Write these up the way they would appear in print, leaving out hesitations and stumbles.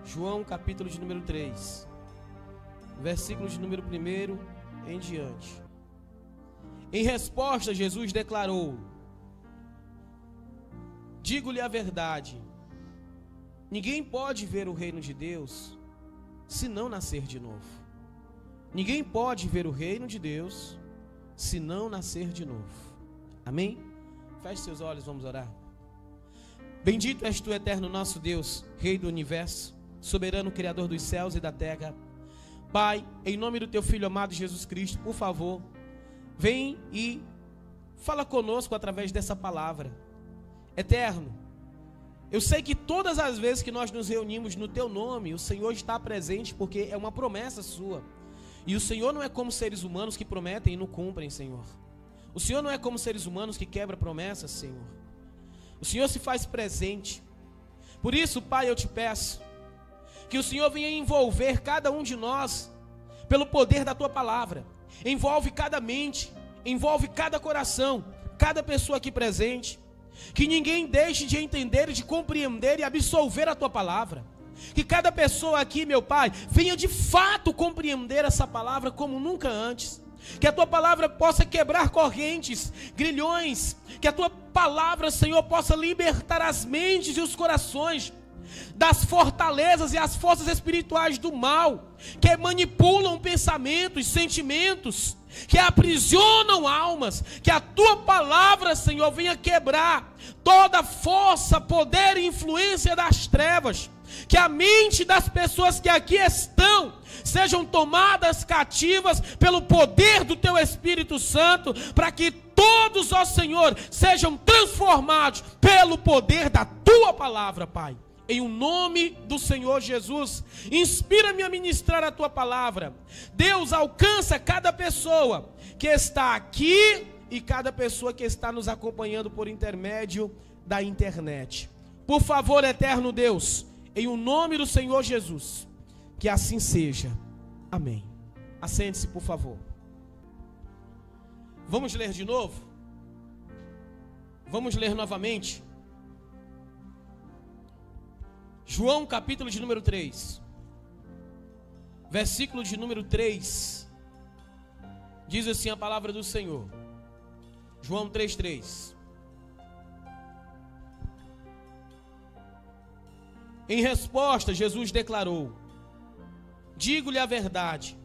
João capítulo de número 3, versículo de número 1 em diante. Em resposta, Jesus declarou: digo-lhe a verdade, ninguém pode ver o reino de Deus se não nascer de novo. Ninguém pode ver o reino de Deus se não nascer de novo. Amém? Feche seus olhos, vamos orar. Bendito és tu, eterno nosso Deus, Rei do universo, soberano Criador dos céus e da terra. Pai, em nome do teu Filho amado Jesus Cristo, por favor, vem e fala conosco através dessa palavra. Eterno, eu sei que todas as vezes que nós nos reunimos no teu nome, o Senhor está presente, porque é uma promessa sua. E o Senhor não é como seres humanos que prometem e não cumprem, Senhor. O Senhor não é como seres humanos que quebram promessas, Senhor. O Senhor se faz presente. Por isso, Pai, eu te peço que o Senhor venha envolver cada um de nós pelo poder da tua palavra. Envolve cada mente, envolve cada coração, cada pessoa aqui presente. Que ninguém deixe de entender, de compreender e absolver a tua palavra. Que cada pessoa aqui, meu Pai, venha de fato compreender essa palavra como nunca antes. Que a tua palavra possa quebrar correntes, grilhões. Que a tua palavra, Senhor, possa libertar as mentes e os corações das fortalezas e as forças espirituais do mal, que manipulam pensamentos, sentimentos, que aprisionam almas. Que a tua palavra, Senhor, venha quebrar toda força, poder e influência das trevas. Que a mente das pessoas que aqui estão sejam tomadas cativas pelo poder do teu Espírito Santo, para que todos, ó Senhor, sejam transformados pelo poder da tua palavra, Pai. Em o nome do Senhor Jesus, inspira-me a ministrar a tua palavra. Deus, alcança cada pessoa que está aqui e cada pessoa que está nos acompanhando por intermédio da internet. Por favor, eterno Deus, em o nome do Senhor Jesus, que assim seja. Amém. Assente-se, por favor. Vamos ler de novo? Vamos ler novamente? João capítulo de número 3, versículo de número 3, diz assim a palavra do Senhor. João 3:3. Em resposta, Jesus declarou: digo-lhe a verdade,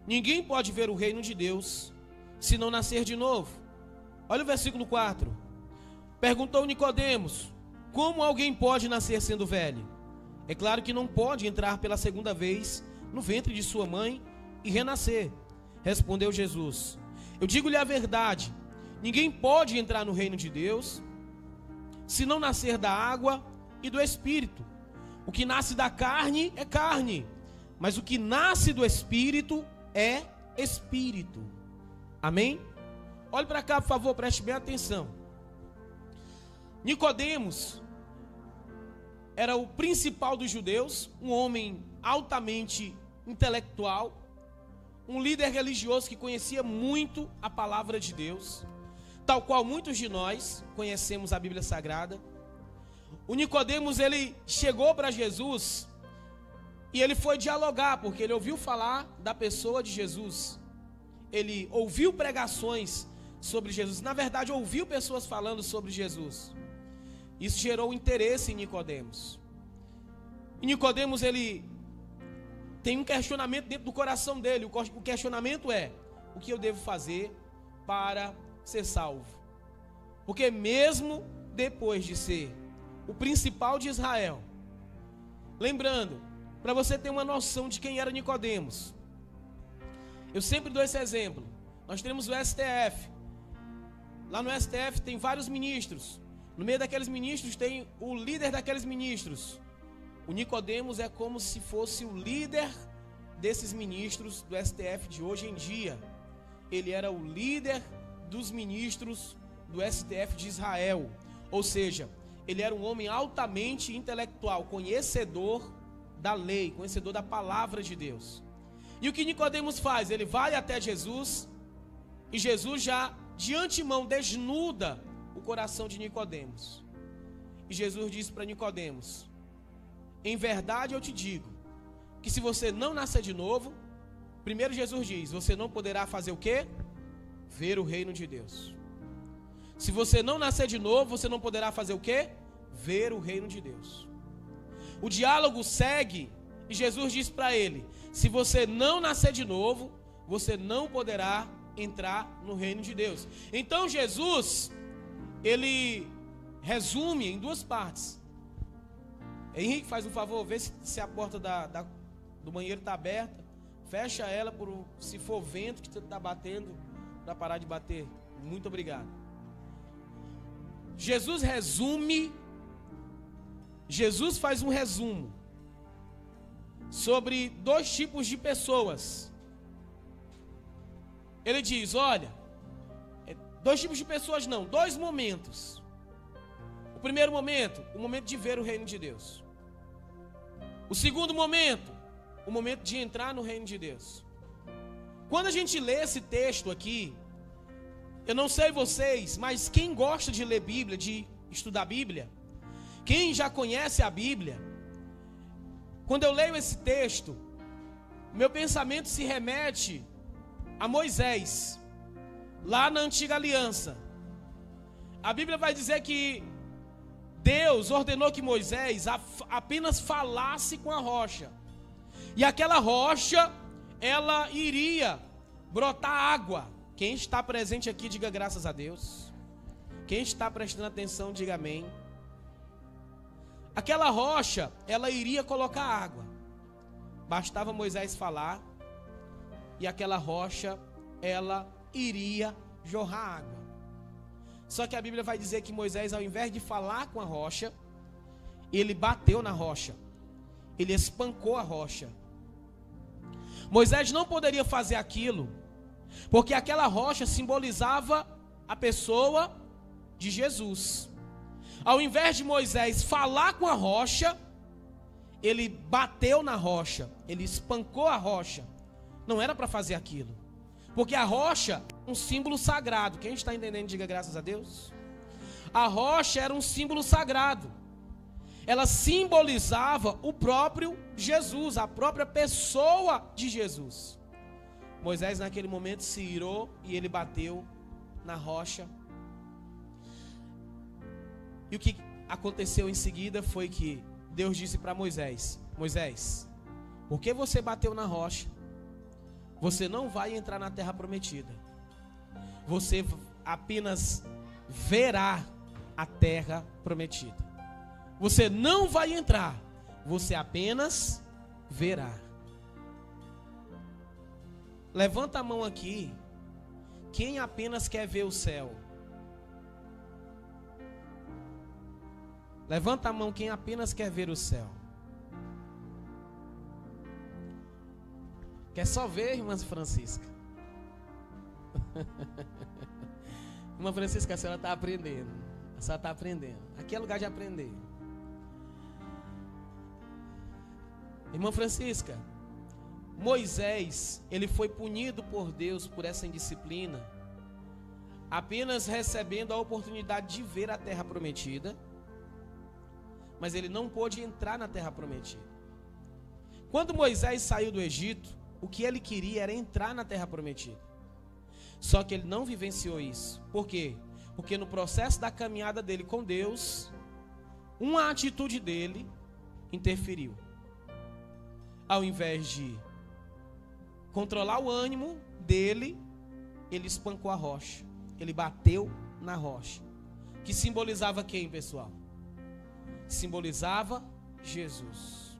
ninguém pode ver o reino de Deus se não nascer de novo. Olha o versículo 4. Perguntou Nicodemos: como alguém pode nascer sendo velho? É claro que não pode entrar pela segunda vez no ventre de sua mãe e renascer. Respondeu Jesus: eu digo-lhe a verdade, ninguém pode entrar no reino de Deus se não nascer da água e do Espírito. O que nasce da carne é carne, mas o que nasce do Espírito é Espírito. Amém? Olhe para cá, por favor, preste bem atenção. Nicodemos era o principal dos judeus, um homem altamente intelectual, um líder religioso que conhecia muito a palavra de Deus, tal qual muitos de nós conhecemos a Bíblia Sagrada. O Nicodemos, ele chegou para Jesus e ele foi dialogar, porque ele ouviu falar da pessoa de Jesus. Ele ouviu pregações sobre Jesus, na verdade ouviu pessoas falando sobre Jesus. Isso gerou interesse em Nicodemos. E Nicodemos, ele tem um questionamento dentro do coração dele. O questionamento é: o que eu devo fazer para ser salvo? Porque mesmo depois de ser o principal de Israel, lembrando, para você ter uma noção de quem era Nicodemos, eu sempre dou esse exemplo. Nós temos o STF. Lá no STF tem vários ministros. No meio daqueles ministros tem o líder daqueles ministros. O Nicodemos é como se fosse o líder desses ministros do STF de hoje em dia. Ele era o líder dos ministros do STF de Israel. Ou seja, ele era um homem altamente intelectual, conhecedor da lei, conhecedor da palavra de Deus. E o que Nicodemos faz? Ele vai até Jesus e Jesus já de antemão desnuda o coração de Nicodemos. E Jesus disse para Nicodemos: em verdade eu te digo, que se você não nascer de novo, primeiro Jesus diz, você não poderá fazer o quê? Ver o reino de Deus. Se você não nascer de novo, você não poderá fazer o quê? Ver o reino de Deus. O diálogo segue e Jesus diz para ele, se você não nascer de novo, você não poderá entrar no reino de Deus. Então Jesus, ele resume em duas partes. Henrique, faz um favor, vê se a porta do banheiro está aberta. Fecha ela, se for vento que está batendo, para parar de bater. Muito obrigado. Jesus faz um resumo sobre dois tipos de pessoas. Ele diz, olha, dois tipos de pessoas não, dois momentos. O primeiro momento, o momento de ver o reino de Deus. O segundo momento, o momento de entrar no reino de Deus. Quando a gente lê esse texto aqui, eu não sei vocês, mas quem gosta de ler Bíblia, de estudar a Bíblia, quem já conhece a Bíblia, quando eu leio esse texto, meu pensamento se remete a Moisés, lá na antiga aliança. A Bíblia vai dizer que Deus ordenou que Moisés apenas falasse com a rocha. E aquela rocha, ela iria brotar água. Quem está presente aqui, diga graças a Deus. Quem está prestando atenção, diga amém. Aquela rocha, ela iria colocar água. Bastava Moisés falar, e aquela rocha, ela iria jorrar água. Só que a Bíblia vai dizer que Moisés, ao invés de falar com a rocha, ele bateu na rocha. Ele espancou a rocha. Moisés não poderia fazer aquilo, porque aquela rocha simbolizava a pessoa de Jesus. Ao invés de Moisés falar com a rocha, ele bateu na rocha, ele espancou a rocha. Não era para fazer aquilo, porque a rocha é um símbolo sagrado. Quem está entendendo, diga graças a Deus. A rocha era um símbolo sagrado. Ela simbolizava o próprio Jesus, a própria pessoa de Jesus. Moisés naquele momento se irou e ele bateu na rocha. E o que aconteceu em seguida foi que Deus disse para Moisés: Moisés, por que você bateu na rocha? Você não vai entrar na terra prometida. Você apenas verá a terra prometida. Você não vai entrar, você apenas verá. Levanta a mão aqui, quem apenas quer ver o céu. Levanta a mão quem apenas quer ver o céu. Quer só ver, irmã Francisca? Irmã Francisca, a senhora está aprendendo. A senhora está aprendendo. Aqui é lugar de aprender. Irmã Francisca, Moisés, ele foi punido por Deus por essa indisciplina, apenas recebendo a oportunidade de ver a terra prometida, mas ele não pôde entrar na terra prometida. Quando Moisés saiu do Egito, o que ele queria era entrar na terra prometida. Só que ele não vivenciou isso. Por quê? Porque no processo da caminhada dele com Deus, uma atitude dele interferiu. Ao invés de controlar o ânimo dele, ele espancou a rocha. Ele bateu na rocha. Que simbolizava quem, pessoal? Simbolizava Jesus.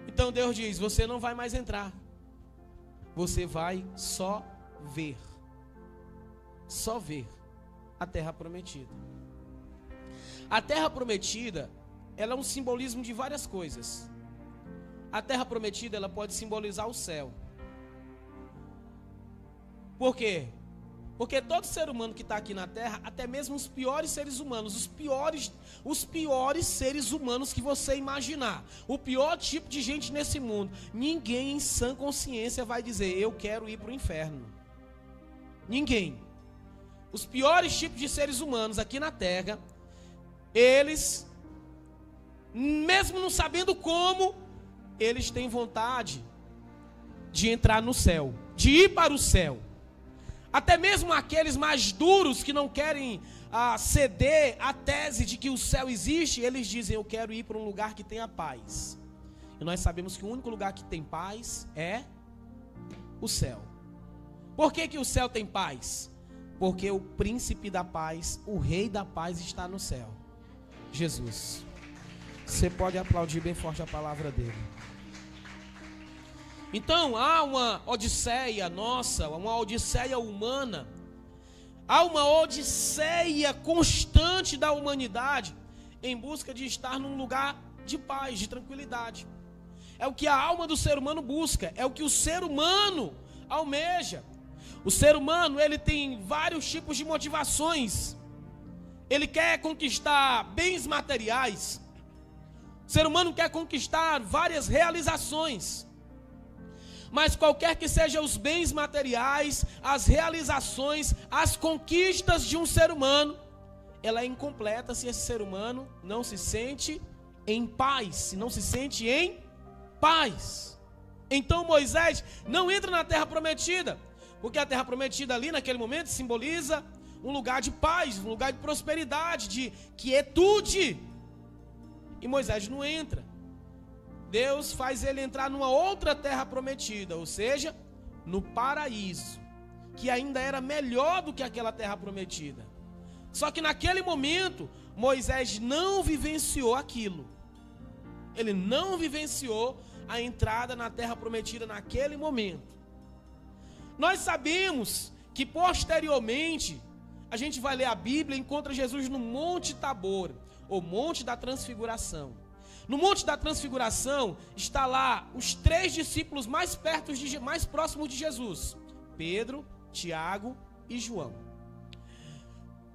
Então Deus diz: você não vai mais entrar. Você vai só ver. Só ver a terra prometida. A terra prometida, ela é um simbolismo de várias coisas. A terra prometida, ela pode simbolizar o céu. Por quê? Porque todo ser humano que está aqui na terra, até mesmo os piores seres humanos, os piores seres humanos que você imaginar, o pior tipo de gente nesse mundo, ninguém em sã consciência vai dizer: eu quero ir para o inferno. Ninguém. Os piores tipos de seres humanos aqui na terra, eles mesmo não sabendo como, eles têm vontade de entrar no céu, de ir para o céu. Até mesmo aqueles mais duros que não querem ceder à tese de que o céu existe, eles dizem: eu quero ir para um lugar que tenha paz. E nós sabemos que o único lugar que tem paz é o céu. Por que o céu tem paz? Porque o príncipe da paz, o rei da paz está no céu, Jesus. Você pode aplaudir bem forte a palavra dele. Então há uma odisseia nossa, uma odisseia humana, há uma odisseia constante da humanidade em busca de estar num lugar de paz, de tranquilidade. É o que a alma do ser humano busca, é o que o ser humano almeja. O ser humano, ele tem vários tipos de motivações. Ele quer conquistar bens materiais. O ser humano quer conquistar várias realizações. Mas qualquer que sejam os bens materiais, as realizações, as conquistas de um ser humano, ela é incompleta se esse ser humano não se sente em paz, se não se sente em paz. Então Moisés não entra na terra prometida, porque a terra prometida ali naquele momento simboliza um lugar de paz, um lugar de prosperidade, de quietude. E Moisés não entra. Deus faz ele entrar numa outra terra prometida, ou seja, no paraíso, que ainda era melhor do que aquela terra prometida. Só que naquele momento, Moisés não vivenciou aquilo. Ele não vivenciou a entrada na terra prometida naquele momento. Nós sabemos que posteriormente, a gente vai ler a Bíblia e encontra Jesus no Monte Tabor, ou Monte da Transfiguração. No Monte da Transfiguração está lá os 3 discípulos mais próximos de Jesus: Pedro, Tiago e João.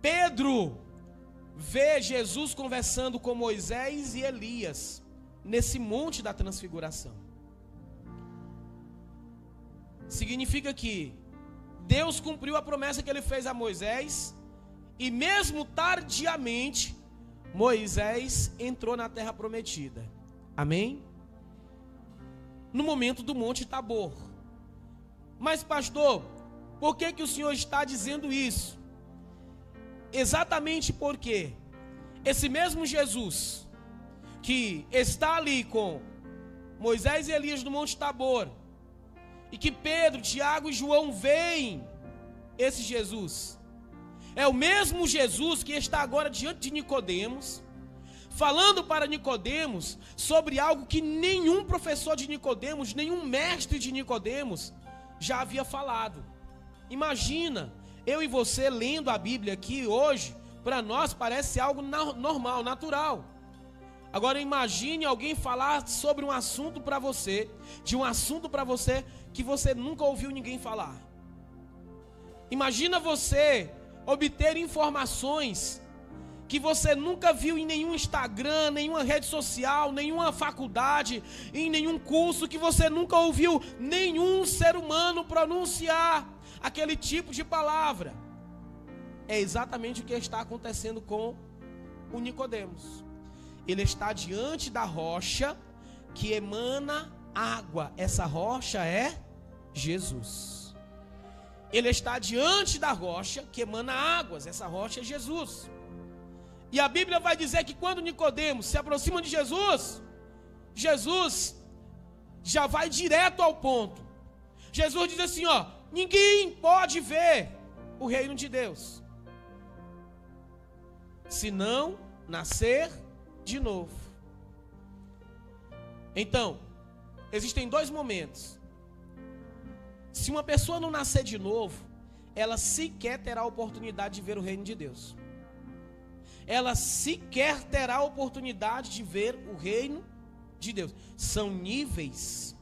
Pedro vê Jesus conversando com Moisés e Elias nesse Monte da Transfiguração. Significa que Deus cumpriu a promessa que ele fez a Moisés, e mesmo tardiamente Moisés entrou na terra prometida. Amém? No momento do Monte Tabor. Mas pastor, por que o senhor está dizendo isso? Exatamente porque esse mesmo Jesus que está ali com Moisés e Elias no Monte Tabor, e que Pedro, Tiago e João veem esse Jesus, é o mesmo Jesus que está agora diante de Nicodemos, falando para Nicodemos sobre algo que nenhum professor de Nicodemos, nenhum mestre de Nicodemos já havia falado. Imagina, eu e você lendo a Bíblia aqui hoje, para nós parece algo normal, natural. Agora imagine alguém falar sobre um assunto para você, de um assunto para você que você nunca ouviu ninguém falar. Imagina você obter informações que você nunca viu em nenhum Instagram, nenhuma rede social, nenhuma faculdade, em nenhum curso, que você nunca ouviu nenhum ser humano pronunciar aquele tipo de palavra. É exatamente o que está acontecendo com o Nicodemos. Ele está diante da rocha que emana água. Essa rocha é Jesus. Ele está diante da rocha que emana águas. Essa rocha é Jesus. E a Bíblia vai dizer que quando Nicodemos se aproxima de Jesus, Jesus já vai direto ao ponto. Jesus diz assim, ó: ninguém pode ver o reino de Deus se não nascer de novo. Então, existem 2 momentos. Se uma pessoa não nascer de novo, ela sequer terá a oportunidade de ver o reino de Deus. Ela sequer terá a oportunidade de ver o reino de Deus. São níveis.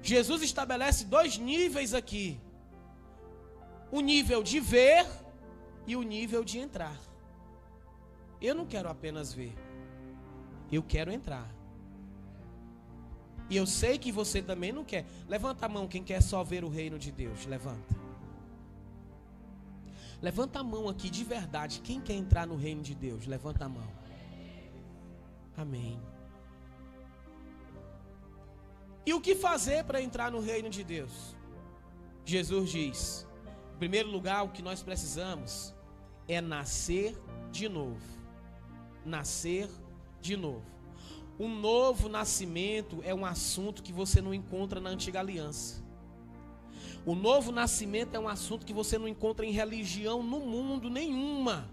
Jesus estabelece 2 níveis aqui: o nível de ver e o nível de entrar. Eu não quero apenas ver, eu quero entrar. E eu sei que você também não quer. Levanta a mão quem quer só ver o reino de Deus. Levanta. Levanta a mão aqui de verdade. Quem quer entrar no reino de Deus? Levanta a mão. Amém. E o que fazer para entrar no reino de Deus? Jesus diz: em primeiro lugar, o que nós precisamos é nascer de novo. Nascer de novo. Um novo nascimento é um assunto que você não encontra na antiga aliança. O novo nascimento é um assunto que você não encontra em religião no mundo nenhuma.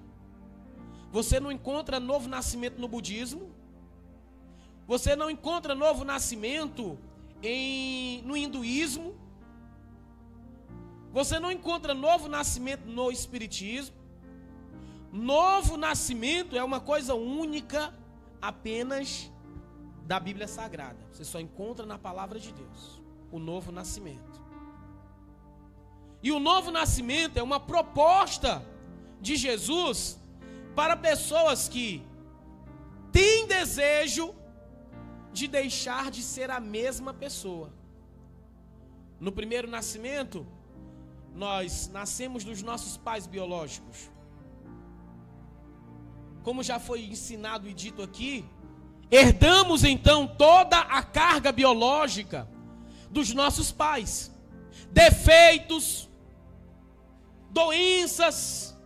Você não encontra novo nascimento no budismo. Você não encontra novo nascimento no hinduísmo. Você não encontra novo nascimento no espiritismo. Novo nascimento é uma coisa única apenas da Bíblia Sagrada. Você só encontra na palavra de Deus o novo nascimento. E o novo nascimento é uma proposta de Jesus para pessoas que têm desejo de deixar de ser a mesma pessoa. No primeiro nascimento, nós nascemos dos nossos pais biológicos. Como já foi ensinado e dito aqui, herdamos então toda a carga biológica dos nossos pais. Defeitos, doenças,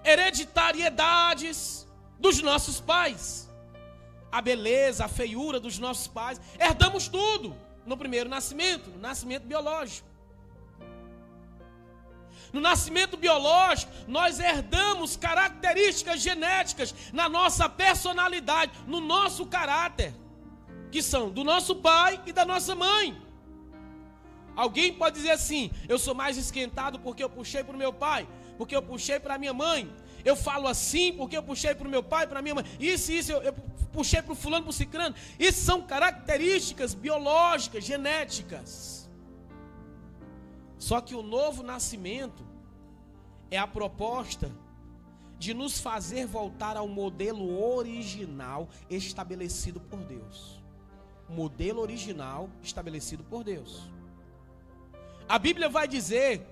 hereditariedades dos nossos pais. A beleza, a feiura dos nossos pais. Herdamos tudo no primeiro nascimento, no nascimento biológico. No nascimento biológico, nós herdamos características genéticas na nossa personalidade, no nosso caráter, que são do nosso pai e da nossa mãe. Alguém pode dizer assim: eu sou mais esquentado porque eu puxei para o meu pai, porque eu puxei para a minha mãe. Eu falo assim porque eu puxei para o meu pai, para a minha mãe. Isso, eu puxei para o fulano, para o ciclano. Isso são características biológicas, genéticas. Só que o novo nascimento é a proposta de nos fazer voltar ao modelo original estabelecido por Deus. O modelo original estabelecido por Deus. A Bíblia vai dizer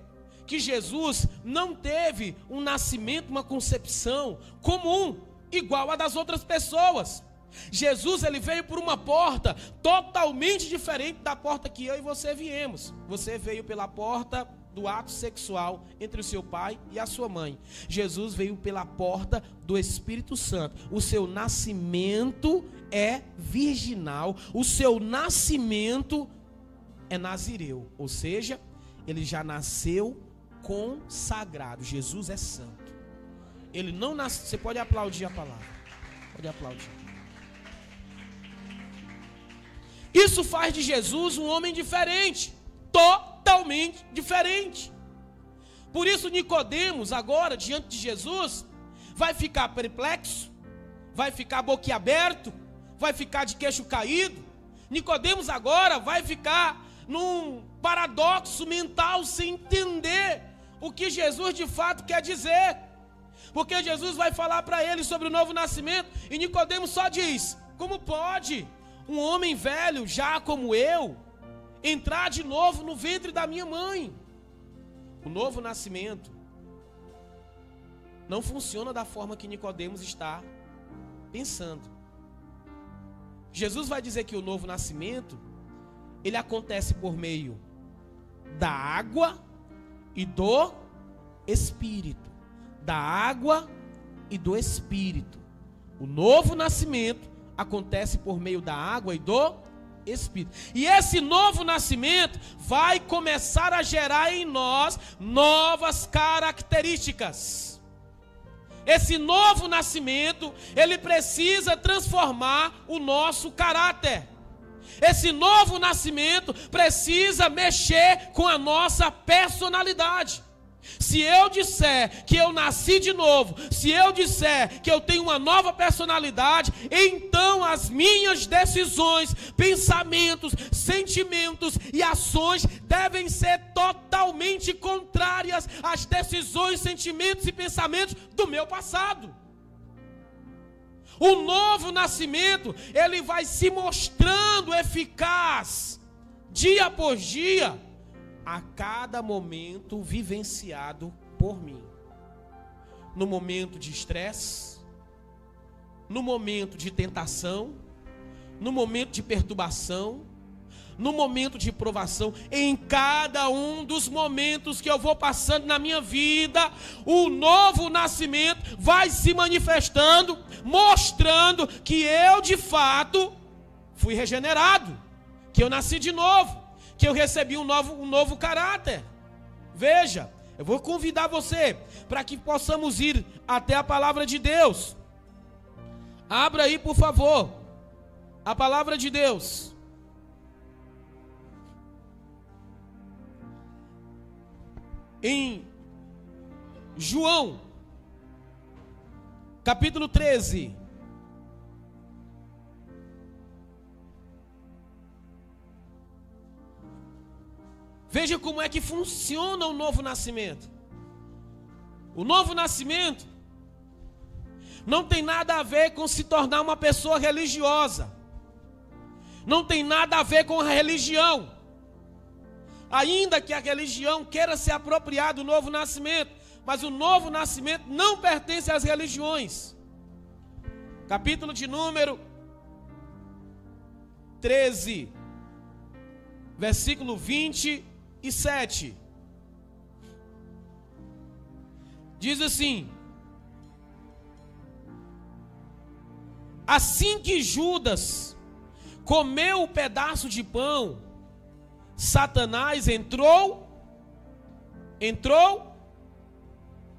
que Jesus não teve um nascimento, uma concepção comum, igual a das outras pessoas. Jesus, ele veio por uma porta totalmente diferente da porta que eu e você viemos. Você veio pela porta do ato sexual entre o seu pai e a sua mãe. Jesus veio pela porta do Espírito Santo. O seu nascimento é virginal. O seu nascimento é nazireu. Ou seja, ele já nasceu consagrado. Jesus é santo. Ele não nasceu. Você pode aplaudir a palavra. Pode aplaudir. Isso faz de Jesus um homem diferente, totalmente diferente. Por isso Nicodemos agora, diante de Jesus, vai ficar perplexo, vai ficar boquiaberto, vai ficar de queixo caído. Nicodemos agora vai ficar num paradoxo mental, sem entender o que Jesus de fato quer dizer. Porque Jesus vai falar para ele sobre o novo nascimento, e Nicodemos só diz: como pode um homem velho, já como eu, entrar de novo no ventre da minha mãe? O novo nascimento não funciona da forma que Nicodemos está pensando. Jesus vai dizer que o novo nascimento, ele acontece por meio da água e do Espírito. Da água e do Espírito. O novo nascimento acontece por meio da água e do Espírito. E esse novo nascimento vai começar a gerar em nós novas características. Esse novo nascimento, ele precisa transformar o nosso caráter. Esse novo nascimento precisa mexer com a nossa personalidade. Se eu disser que eu nasci de novo, se eu disser que eu tenho uma nova personalidade, então as minhas decisões, pensamentos, sentimentos e ações devem ser totalmente contrárias às decisões, sentimentos e pensamentos do meu passado. O novo nascimento, ele vai se mostrando eficaz, dia após dia, a cada momento vivenciado por mim. No momento de estresse, no momento de tentação, no momento de perturbação, no momento de provação, em cada um dos momentos que eu vou passando na minha vida, o novo nascimento vai se manifestando, mostrando que eu de fato fui regenerado, que eu nasci de novo, que eu recebi um novo caráter. Veja, eu vou convidar você para que possamos ir até a palavra de Deus. Abra aí, por favor, a palavra de Deus. Em João, capítulo 13. Veja como é que funciona o novo nascimento. O novo nascimento não tem nada a ver com se tornar uma pessoa religiosa. Não tem nada a ver com a religião. Ainda que a religião queira se apropriar do novo nascimento, mas o novo nascimento não pertence às religiões. Capítulo de número 13, versículo 27. Diz assim: assim que Judas comeu o pedaço de pão, Satanás entrou.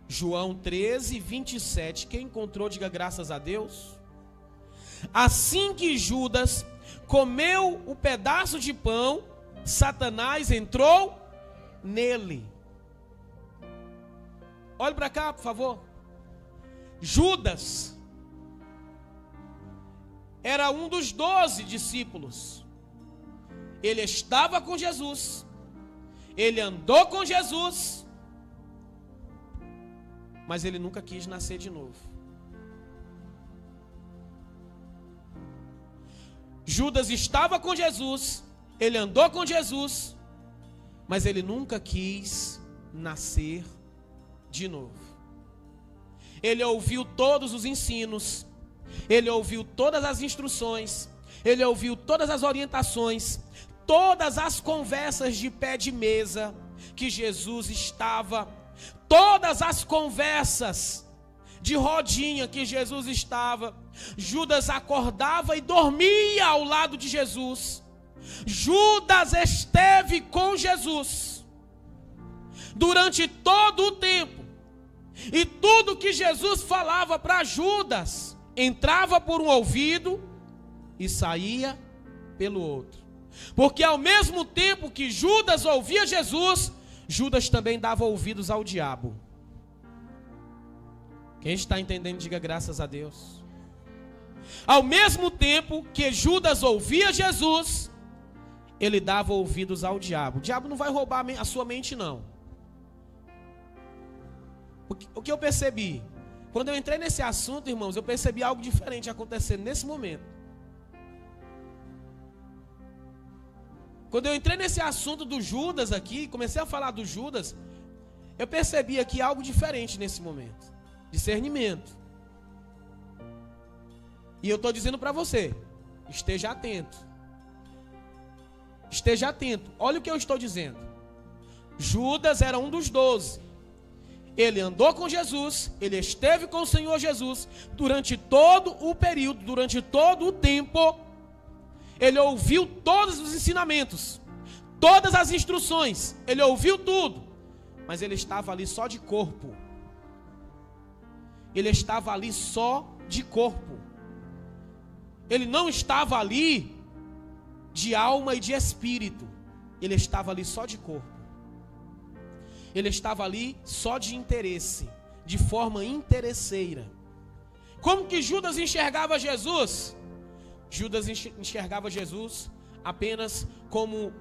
João 13, 27. Quem encontrou, diga graças a Deus. Assim que Judas comeu o pedaço de pão, Satanás entrou nele. Olhe para cá, por favor. Judas era um dos 12 discípulos. Ele estava com Jesus, ele andou com Jesus, mas ele nunca quis nascer de novo. Judas estava com Jesus, ele andou com Jesus, mas ele nunca quis nascer de novo. Ele ouviu todos os ensinos, ele ouviu todas as instruções, ele ouviu todas as orientações, todas as conversas de pé de mesa que Jesus estava, todas as conversas de rodinha que Jesus estava. Judas acordava e dormia ao lado de Jesus. Judas esteve com Jesus durante todo o tempo, e tudo que Jesus falava para Judas entrava por um ouvido e saía pelo outro. Porque ao mesmo tempo que Judas ouvia Jesus, Judas também dava ouvidos ao diabo. Quem está entendendo, diga graças a Deus. Ao mesmo tempo que Judas ouvia Jesus, ele dava ouvidos ao diabo. O diabo não vai roubar a sua mente, não. O que eu percebi? Quando eu entrei nesse assunto, irmãos, eu percebi algo diferente acontecendo nesse momento. Quando eu entrei nesse assunto do Judas aqui, comecei a falar do Judas, eu percebi aqui algo diferente nesse momento. Discernimento. E eu estou dizendo para você, esteja atento. Esteja atento. Olha o que eu estou dizendo. Judas era um dos 12. Ele andou com Jesus, ele esteve com o Senhor Jesus durante todo o período, durante todo o tempo. Ele ouviu todos os ensinamentos, todas as instruções, ele ouviu tudo, mas ele estava ali só de corpo. Ele estava ali só de corpo. Ele não estava ali de alma e de espírito. Ele estava ali só de corpo. Ele estava ali só de interesse, de forma interesseira. Como que Judas enxergava Jesus? Judas enxergava Jesus apenas como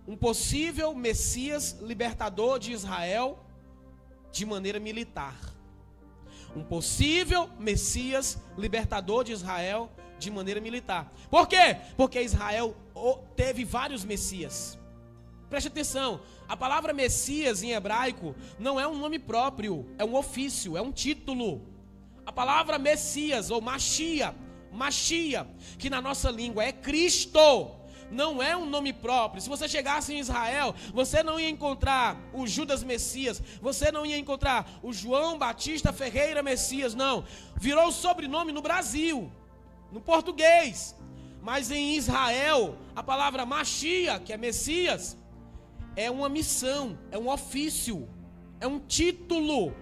um possível Messias libertador de Israel de maneira militar. Um possível Messias libertador de Israel de maneira militar. Por quê? Porque Israel teve vários Messias. Preste atenção, a palavra Messias em hebraico não é um nome próprio, é um ofício, é um título. A palavra Messias ou Machia, que na nossa língua é Cristo, não é um nome próprio. Se você chegasse em Israel, você não ia encontrar o Judas Messias, você não ia encontrar o João Batista Ferreira Messias, não. Virou sobrenome no Brasil, no português. Mas em Israel, a palavra Machia, que é Messias, é uma missão, é um ofício, é um título.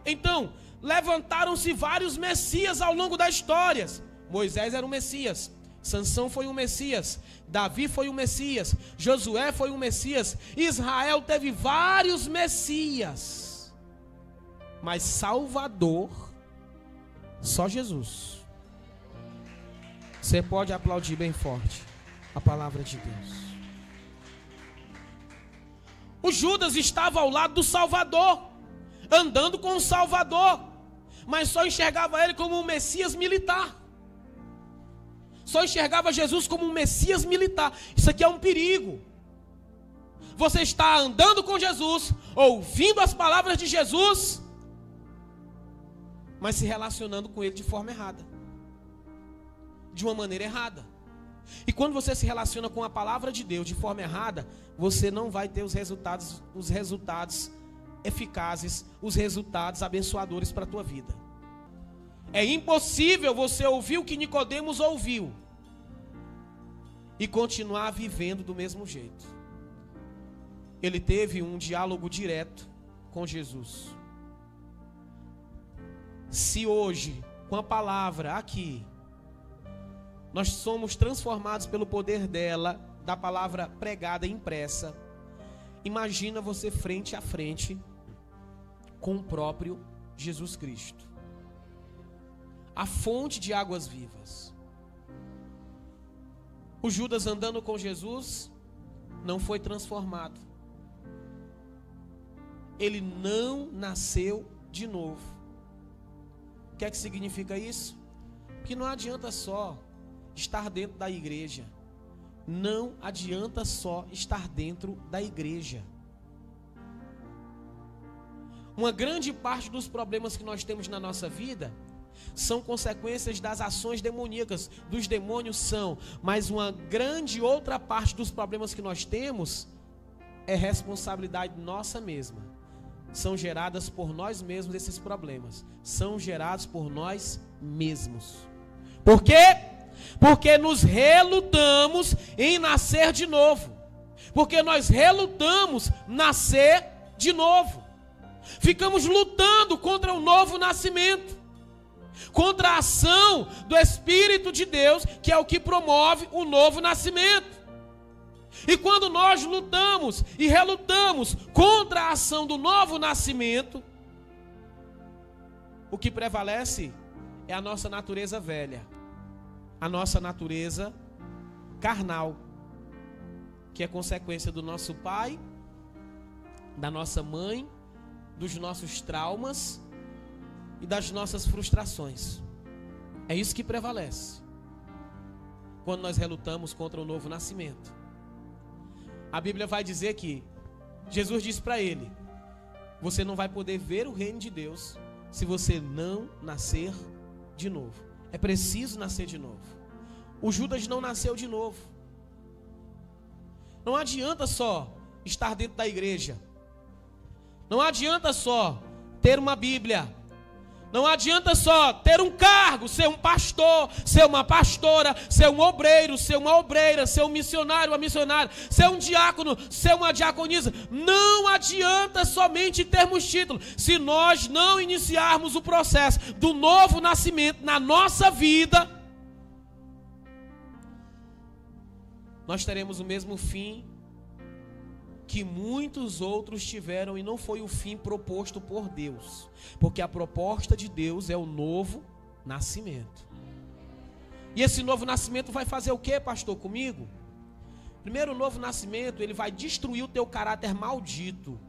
Então, levantaram-se vários Messias ao longo das histórias. Moisés era um Messias, Sansão foi um Messias, Davi foi um Messias, Josué foi um Messias, Israel teve vários Messias, mas Salvador, só Jesus. Você pode aplaudir bem forte a palavra de Deus. O Judas estava ao lado do Salvador, andando com o Salvador, mas só enxergava ele como um Messias militar. Só enxergava Jesus como um Messias militar. Isso aqui é um perigo. Você está andando com Jesus, ouvindo as palavras de Jesus, mas se relacionando com ele de forma errada, de uma maneira errada. E quando você se relaciona com a palavra de Deus de forma errada, você não vai ter os resultados eficazes, os resultados abençoadores para a tua vida. É impossível você ouvir o que Nicodemos ouviu e continuar vivendo do mesmo jeito. Ele teve um diálogo direto com Jesus. Se hoje, com a palavra aqui, nós somos transformados pelo poder dela, da palavra pregada e impressa, imagina você frente a frente com o próprio Jesus Cristo, a fonte de águas vivas. O Judas andando com Jesus não foi transformado. Ele não nasceu de novo. O que é que significa isso? Que não adianta só estar dentro da igreja. Não adianta só estar dentro da igreja. Uma grande parte dos problemas que nós temos na nossa vida são consequências das ações demoníacas, dos demônios são, mas uma grande outra parte dos problemas que nós temos é responsabilidade nossa mesma. São geradas por nós mesmos esses problemas, são gerados por nós mesmos. Por quê? Porque nos relutamos em nascer de novo. Porque nós relutamos nascer de novo. Ficamos lutando contra o novo nascimento, contra a ação do Espírito de Deus, que é o que promove o novo nascimento. E quando nós lutamos e relutamos contra a ação do novo nascimento, o que prevalece é a nossa natureza velha, a nossa natureza carnal, que é consequência do nosso pai, da nossa mãe, dos nossos traumas e das nossas frustrações. É isso que prevalece quando nós relutamos contra o novo nascimento. A Bíblia vai dizer que Jesus disse para ele: você não vai poder ver o reino de Deus se você não nascer de novo. É preciso nascer de novo. O Judas não nasceu de novo. Não adianta só estar dentro da igreja. Não adianta só ter uma Bíblia. Não adianta só ter um cargo, ser um pastor, ser uma pastora, ser um obreiro, ser uma obreira, ser um missionário, uma missionária, ser um diácono, ser uma diaconisa. Não adianta somente termos título. Se nós não iniciarmos o processo do novo nascimento na nossa vida, nós teremos o mesmo fim que muitos outros tiveram, e não foi o fim proposto por Deus, porque a proposta de Deus é o novo nascimento. E esse novo nascimento vai fazer o que, pastor, comigo? Primeiro, o novo nascimento, ele vai destruir o teu caráter maldito,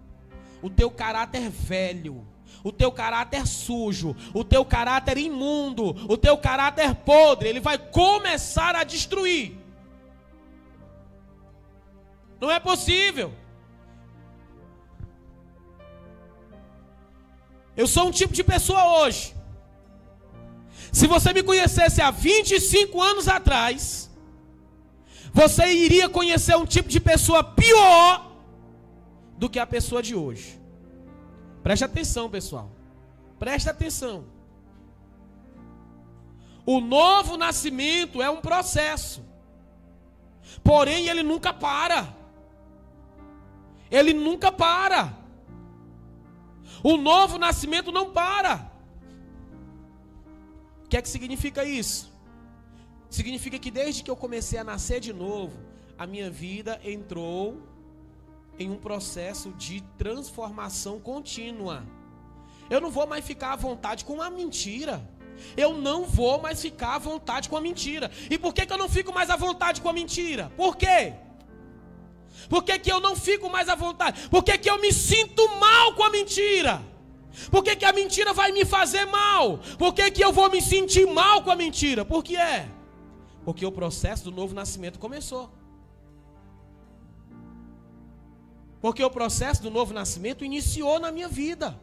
o teu caráter velho, o teu caráter sujo, o teu caráter imundo, o teu caráter podre. Ele vai começar a destruir. Não é possível. Eu sou um tipo de pessoa hoje Se você me conhecesse há 25 anos atrás, você iria conhecer um tipo de pessoa pior do que a pessoa de hoje. Preste atenção, pessoal. Preste atenção. O novo nascimento é um processo. Porém, ele nunca para. Ele nunca para. O novo nascimento não para. O que é que significa isso? Significa que desde que eu comecei a nascer de novo, a minha vida entrou em um processo de transformação contínua. Eu não vou mais ficar à vontade com uma mentira. Eu não vou mais ficar à vontade com a mentira. E por que eu não fico mais à vontade com a mentira? Por quê? Por que eu não fico mais à vontade? Por que eu me sinto mal com a mentira? Por que a mentira vai me fazer mal? Por que eu vou me sentir mal com a mentira? Por que é? Porque o processo do novo nascimento começou. Porque o processo do novo nascimento iniciou na minha vida.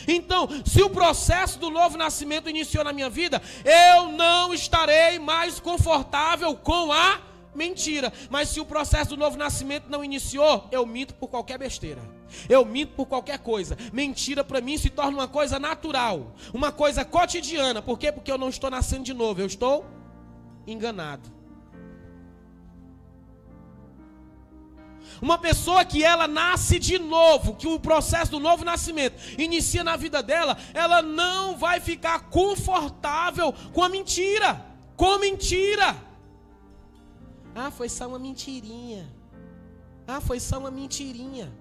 Então, se o processo do novo nascimento iniciou na minha vida, eu não estarei mais confortável com a mentira. Mas se o processo do novo nascimento não iniciou, eu minto por qualquer besteira. Eu minto por qualquer coisa. Mentira para mim se torna uma coisa natural, uma coisa cotidiana. Por quê? Porque eu não estou nascendo de novo, eu estou enganado. Uma pessoa que ela nasce de novo, que o processo do novo nascimento inicia na vida dela, ela não vai ficar confortável com a mentira. Com mentira. Ah, foi só uma mentirinha. Ah, foi só uma mentirinha.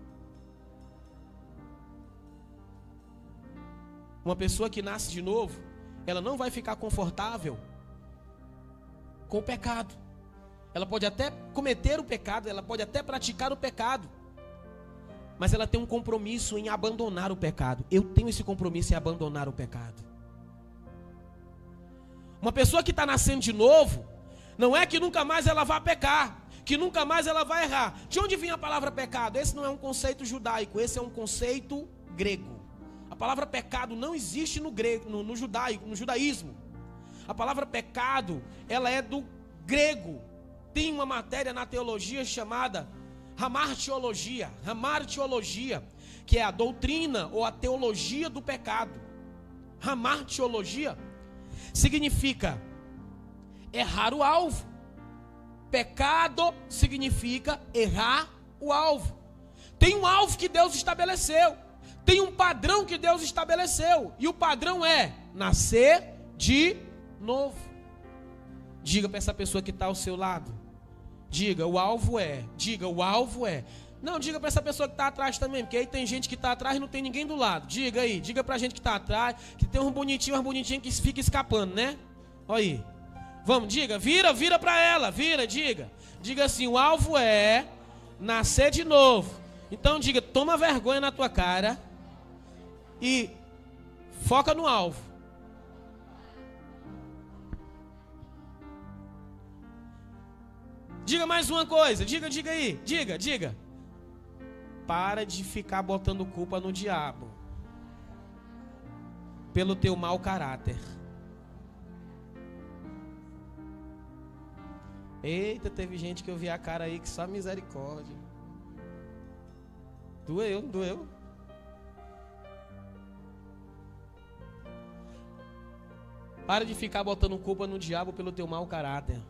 Uma pessoa que nasce de novo, ela não vai ficar confortável com o pecado. Ela pode até cometer o pecado, ela pode até praticar o pecado, mas ela tem um compromisso em abandonar o pecado. Eu tenho esse compromisso em abandonar o pecado. Uma pessoa que está nascendo de novo, não é que nunca mais ela vai pecar, que nunca mais ela vai errar. De onde vem a palavra pecado? Esse não é um conceito judaico, esse é um conceito grego. A palavra pecado não existe no grego, no judaísmo. A palavra pecado, ela é do grego. Tem uma matéria na teologia chamada hamartiologia, que é a doutrina ou a teologia do pecado. Hamartiologia significa errar o alvo. Pecado significa errar o alvo. Tem um alvo que Deus estabeleceu. Tem um padrão que Deus estabeleceu. E o padrão é nascer de novo. Diga para essa pessoa que está ao seu lado. Diga, o alvo é. Diga, o alvo é. Não, diga para essa pessoa que está atrás também, porque aí tem gente que está atrás e não tem ninguém do lado. Diga aí, diga para a gente que está atrás, que tem um bonitinho, umas bonitinhas que fica escapando, né? Olha aí. Vamos, diga, vira para ela, diga. Diga assim, o alvo é nascer de novo. Então diga, toma vergonha na tua cara e foca no alvo. Diga mais uma coisa, diga aí, diga. Para de ficar botando culpa no diabo pelo teu mau caráter. Eita, teve gente que eu vi a cara aí que só misericórdia. Doeu, não doeu? Para de ficar botando culpa no diabo pelo teu mau caráter.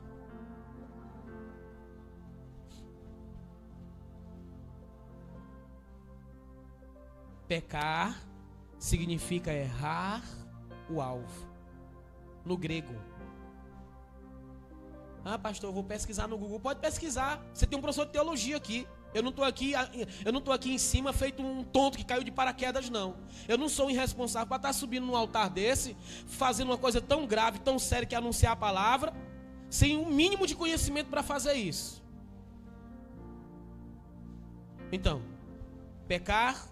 Pecar significa errar o alvo. No grego. Ah, pastor, eu vou pesquisar no Google. Pode pesquisar. Você tem um professor de teologia aqui. Eu não estou aqui em cima feito um tonto que caiu de paraquedas, não. Eu não sou irresponsável para estar subindo num altar desse, fazendo uma coisa tão grave, tão séria que é anunciar a palavra, sem um mínimo de conhecimento para fazer isso. Então, pecar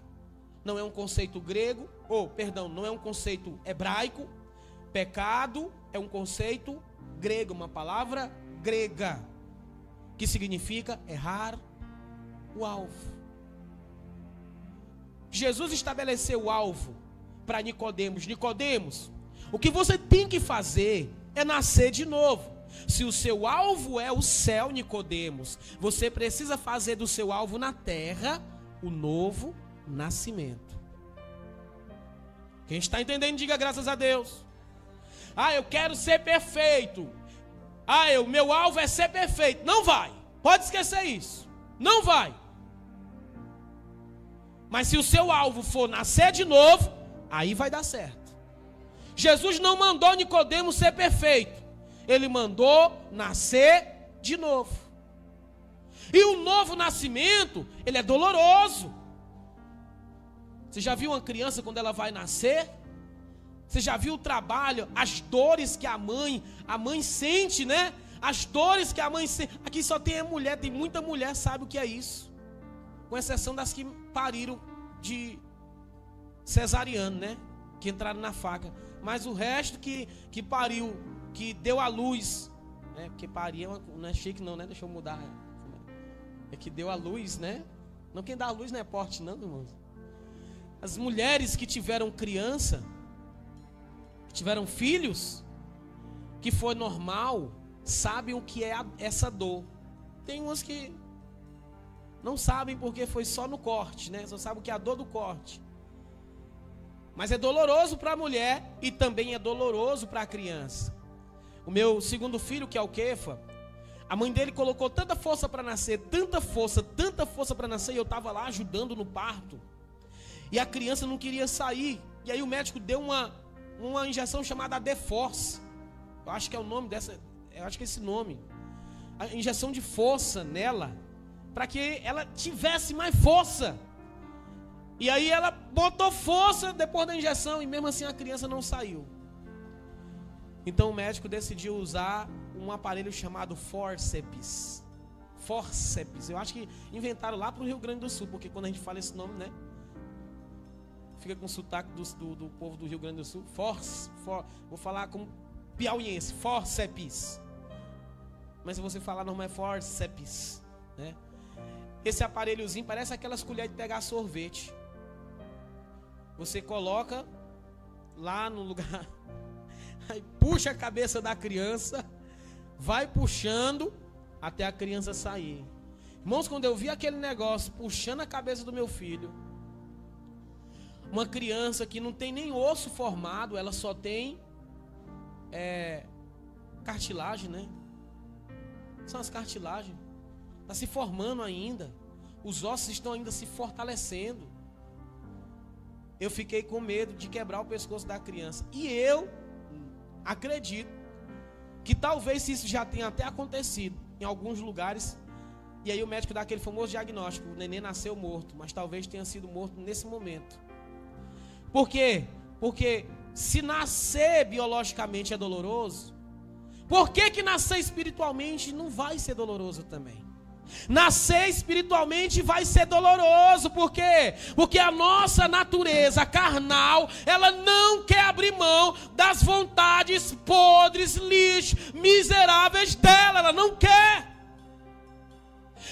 não é um conceito grego, não é um conceito hebraico. Pecado é um conceito grego, uma palavra grega, que significa errar o alvo. Jesus estabeleceu o alvo para Nicodemos. Nicodemos, O que você tem que fazer é nascer de novo. Se o seu alvo é o céu, Nicodemos, você precisa fazer do seu alvo na terra o novo nascimento. Quem está entendendo, diga graças a Deus. Eu quero ser perfeito. Meu alvo é ser perfeito. Não vai. Pode esquecer isso. Não vai. Mas se o seu alvo for nascer de novo, aí vai dar certo. Jesus não mandou Nicodemos ser perfeito. Ele mandou nascer de novo. E o novo nascimento, ele é doloroso. Você já viu uma criança quando ela vai nascer? Você já viu o trabalho, as dores que a mãe sente, né? As dores que a mãe sente. Aqui só tem mulher, tem muita mulher sabe o que é isso. Com exceção das que pariram de cesariano, né? Que entraram na faca. Mas o resto que pariu, que deu à luz, né? Porque parir não é chique não, né? Deixa eu mudar. É que deu à luz, né? Não, quem dá à luz não é porte não, irmãos. As mulheres que tiveram criança, que tiveram filhos, que foi normal, sabem o que é essa dor. Tem umas que não sabem porque foi só no corte, né? Só sabem o que é a dor do corte. Mas é doloroso para a mulher e também é doloroso para a criança. O meu segundo filho, que é o Kefa, a mãe dele colocou tanta força para nascer, tanta força para nascer, e eu estava lá ajudando no parto. E a criança não queria sair. E aí o médico deu uma injeção chamada Deforce. Eu acho que é o nome dessa, eu acho que é esse nome. A injeção de força nela, para que ela tivesse mais força. E aí ela botou força depois da injeção e mesmo assim a criança não saiu. Então o médico decidiu usar um aparelho chamado forceps. Forceps. Eu acho que inventaram lá para o Rio Grande do Sul, porque quando a gente fala esse nome, né? Fica com sotaque do povo do Rio Grande do Sul. Vou falar como piauiense. Forceps. Mas se você falar normal é forceps, né? Esse aparelhozinho parece aquelas colheres de pegar sorvete. Você coloca lá no lugar, aí puxa a cabeça da criança, vai puxando até a criança sair. Irmãos, quando eu vi aquele negócio puxando a cabeça do meu filho, uma criança que não tem nem osso formado, ela só tem cartilagem, né? São as cartilagens. Está se formando ainda. Os ossos estão ainda se fortalecendo. Eu fiquei com medo de quebrar o pescoço da criança. E eu acredito que talvez isso já tenha até acontecido em alguns lugares. E aí o médico dá aquele famoso diagnóstico: o neném nasceu morto. Mas talvez tenha sido morto nesse momento. Por quê? Porque se nascer biologicamente é doloroso, por que nascer espiritualmente não vai ser doloroso também? Nascer espiritualmente vai ser doloroso. Por quê? Porque a nossa natureza carnal, ela não quer abrir mão das vontades podres, lixo, miseráveis dela. Ela não quer.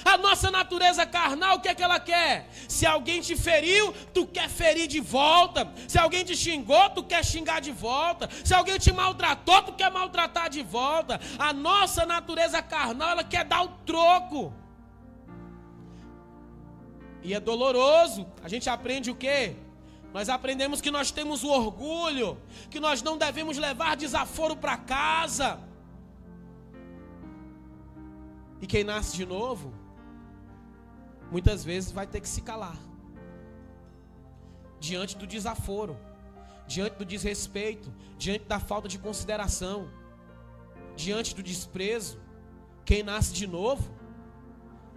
A nossa natureza carnal, o que é que ela quer? Se alguém te feriu, tu quer ferir de volta. Se alguém te xingou, tu quer xingar de volta. Se alguém te maltratou, tu quer maltratar de volta. A nossa natureza carnal, ela quer dar o troco. E é doloroso. A gente aprende o quê? Nós aprendemos que nós temos o orgulho, que nós não devemos levar desaforo para casa. E quem nasce de novo, muitas vezes vai ter que se calar diante do desaforo, diante do desrespeito, diante da falta de consideração, diante do desprezo. Quem nasce de novo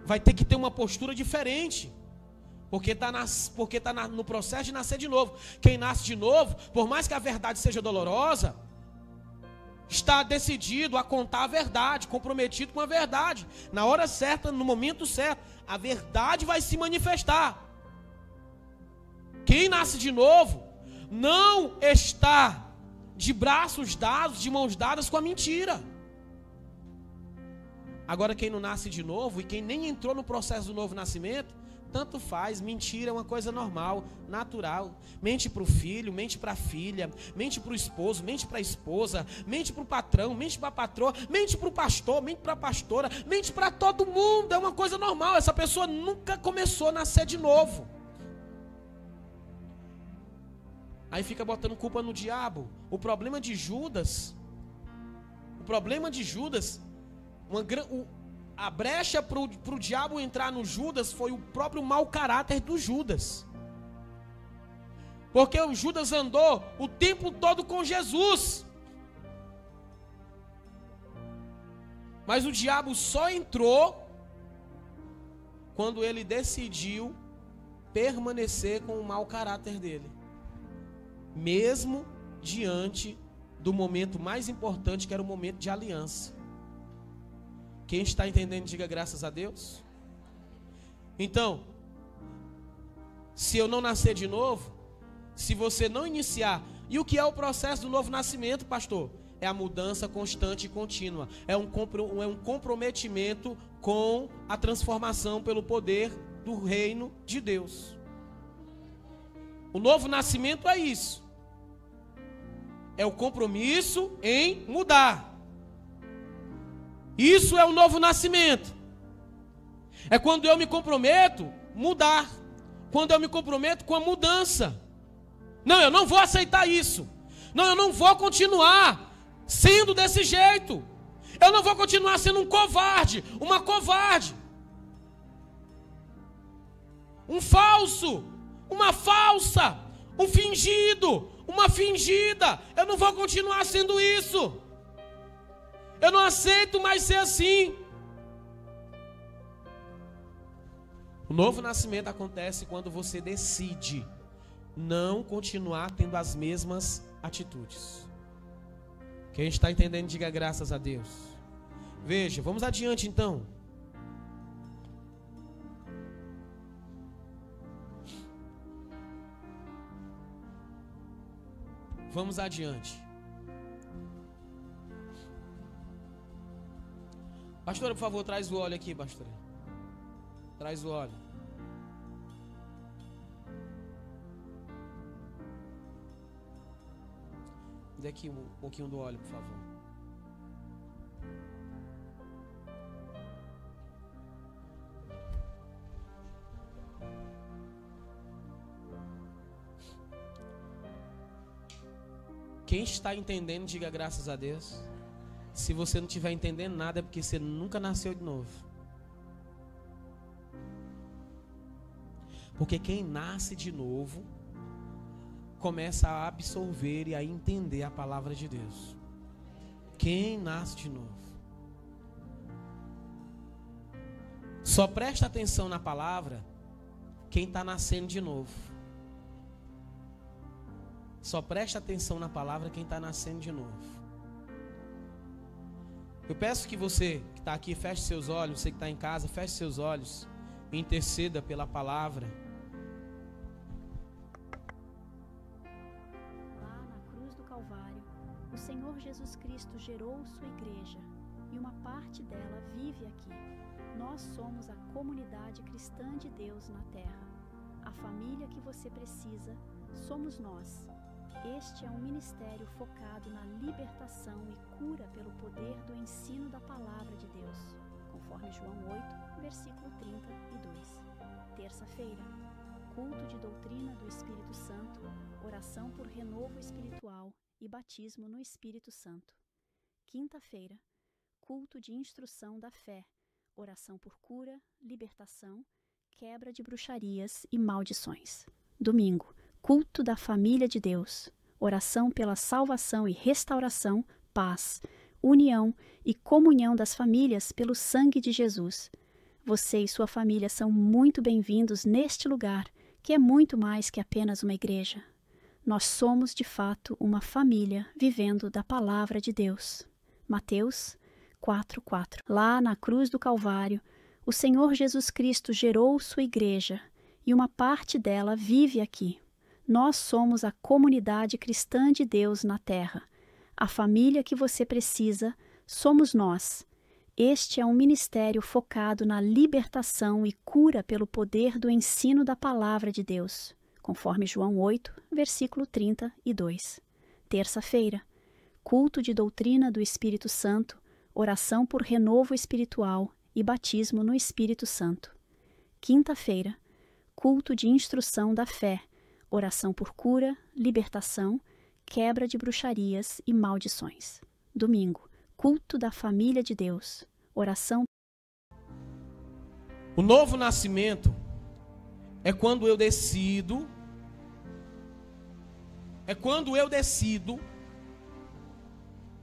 vai ter que ter uma postura diferente, porque está no processo de nascer de novo. Quem nasce de novo, por mais que a verdade seja dolorosa, está decidido a contar a verdade, comprometido com a verdade. Na hora certa, no momento certo, a verdade vai se manifestar. Quem nasce de novo não está de braços dados, de mãos dadas com a mentira. Agora quem não nasce de novo e quem nem entrou no processo do novo nascimento, Tanto faz, mentira é uma coisa normal, natural. Mente para o filho, mente para a filha, mente para o esposo, mente para a esposa, mente para o patrão, mente para a patroa, mente para o pastor, mente para a pastora, mente para todo mundo, é uma coisa normal. Essa pessoa nunca começou a nascer de novo. Aí fica botando culpa no diabo. O problema de Judas, a brecha para o diabo entrar no Judas foi o próprio mau caráter do Judas. Porque o Judas andou o tempo todo com Jesus. Mas o diabo só entrou quando ele decidiu permanecer com o mau caráter dele. Mesmo diante do momento mais importante, que era o momento de aliança. Quem está entendendo, diga graças a Deus. Então, se eu não nascer de novo, se você não iniciar, e o que é o processo do novo nascimento, pastor? É a mudança constante e contínua. É um comprometimento com a transformação pelo poder do reino de Deus. O novo nascimento é isso. É o compromisso em mudar. Isso é o novo nascimento. É quando eu me comprometo mudar. Quando eu me comprometo com a mudança. Não, eu não vou aceitar isso. Não, eu não vou continuar sendo desse jeito. Eu não vou continuar sendo um covarde, uma covarde. Um falso, uma falsa, um fingido, uma fingida. Eu não vou continuar sendo isso. Eu não aceito mais ser assim. O novo nascimento acontece quando você decide não continuar tendo as mesmas atitudes. Quem está entendendo, diga graças a Deus. Veja, vamos adiante então. Vamos adiante. Pastora, por favor, traz o óleo aqui, pastora. Traz o óleo. Dê aqui um pouquinho do óleo, por favor. Quem está entendendo, diga graças a Deus. Se você não estiver entendendo nada, é porque você nunca nasceu de novo. Porque quem nasce de novo começa a absorver e a entender a palavra de Deus. Quem nasce de novo só presta atenção na palavra quem está nascendo de novo. Só presta atenção na palavra quem está nascendo de novo. Eu peço que você que está aqui feche seus olhos, você que está em casa, feche seus olhos e interceda pela palavra. Lá na cruz do Calvário, o Senhor Jesus Cristo gerou sua igreja e uma parte dela vive aqui. Nós somos a comunidade cristã de Deus na terra. A família que você precisa somos nós. Este é um ministério focado na libertação e cura pelo poder do ensino da palavra de Deus, conforme João 8, versículo 32. Terça-feira, culto de doutrina do Espírito Santo, oração por renovo espiritual e batismo no Espírito Santo. Quinta-feira, culto de instrução da fé, oração por cura, libertação, quebra de bruxarias e maldições. Domingo, culto da família de Deus, oração pela salvação e restauração, paz, união e comunhão das famílias pelo sangue de Jesus. Você e sua família são muito bem-vindos neste lugar, que é muito mais que apenas uma igreja. Nós somos, de fato, uma família vivendo da palavra de Deus. Mateus 4:4. Lá na cruz do Calvário, o Senhor Jesus Cristo gerou sua igreja e uma parte dela vive aqui. Nós somos a comunidade cristã de Deus na terra. A família que você precisa somos nós. Este é um ministério focado na libertação e cura pelo poder do ensino da palavra de Deus, conforme João 8, versículo 32. Terça-feira, culto de doutrina do Espírito Santo, oração por renovo espiritual e batismo no Espírito Santo. Quinta-feira, culto de instrução da fé, oração por cura, libertação, quebra de bruxarias e maldições. Domingo, culto da família de Deus, oração. O novo nascimento é quando eu decido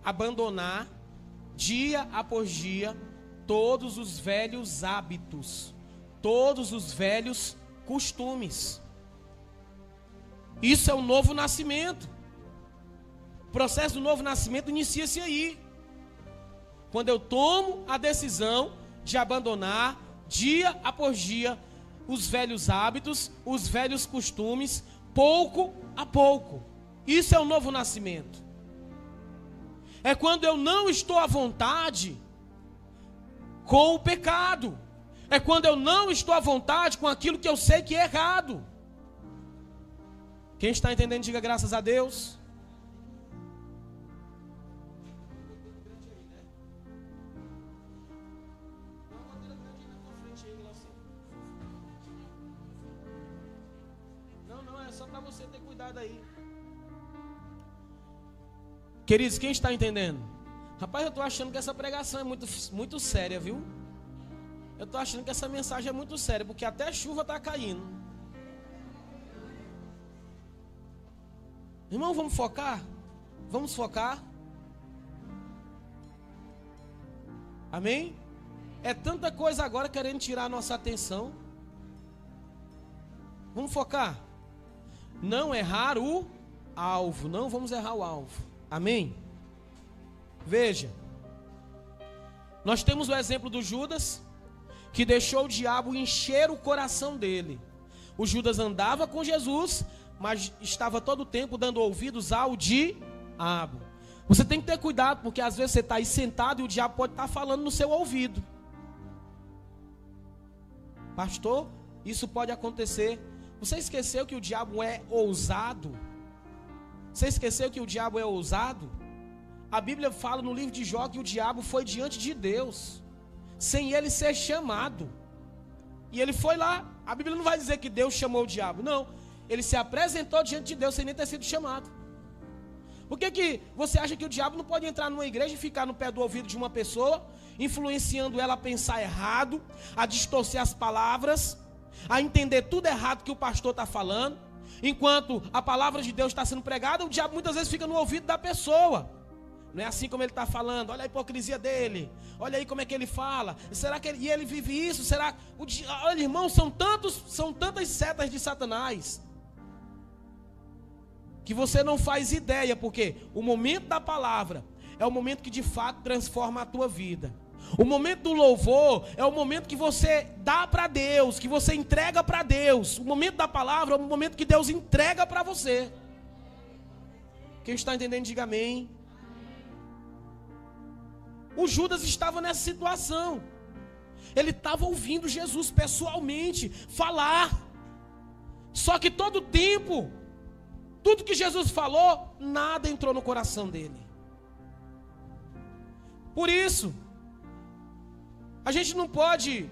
abandonar dia após dia todos os velhos hábitos, todos os velhos costumes. Isso é o novo nascimento. O processo do novo nascimento inicia-se aí, quando eu tomo a decisão de abandonar dia após dia os velhos hábitos, os velhos costumes, pouco a pouco. Isso é o novo nascimento. É quando eu não estou à vontade com o pecado. É quando eu não estou à vontade com aquilo que eu sei que é errado. Quem está entendendo, diga graças a Deus. Não, é só para você ter cuidado aí. Queridos, quem está entendendo? Rapaz, eu estou achando que essa pregação é muito séria, viu? Eu estou achando que essa mensagem é muito séria, porque até chuva está caindo. Irmão, vamos focar? Vamos focar? Amém? É tanta coisa agora querendo tirar a nossa atenção. Vamos focar? Não errar o alvo. Não vamos errar o alvo. Amém? Veja. Nós temos o exemplo do Judas, que deixou o diabo encher o coração dele. O Judas andava com Jesus, mas estava todo o tempo dando ouvidos ao diabo. Você tem que ter cuidado, porque às vezes você está aí sentado e o diabo pode estar falando no seu ouvido. Pastor, isso pode acontecer. Você esqueceu que o diabo é ousado? Você esqueceu que o diabo é ousado? A Bíblia fala no livro de Jó que o diabo foi diante de Deus, sem ele ser chamado. E ele foi lá. A Bíblia não vai dizer que Deus chamou o diabo, não. Ele se apresentou diante de Deus sem nem ter sido chamado. Por que você acha que o diabo não pode entrar numa igreja e ficar no pé do ouvido de uma pessoa, influenciando ela a pensar errado, a distorcer as palavras, a entender tudo errado que o pastor está falando? Enquanto a palavra de Deus está sendo pregada, o diabo muitas vezes fica no ouvido da pessoa. Não é assim como ele está falando. Olha a hipocrisia dele. Olha aí como é que ele fala. Será que ele vive isso? Será? Olha, irmão, são tantas setas de Satanás que você não faz ideia, porque o momento da palavra é o momento que de fato transforma a tua vida. O momento do louvor é o momento que você dá para Deus, que você entrega para Deus. O momento da palavra é o momento que Deus entrega para você. Quem está entendendo, diga amém. O Judas estava nessa situação. Ele estava ouvindo Jesus pessoalmente falar. Só que todo o tempo, tudo que Jesus falou, nada entrou no coração dele. Por isso, a gente não pode...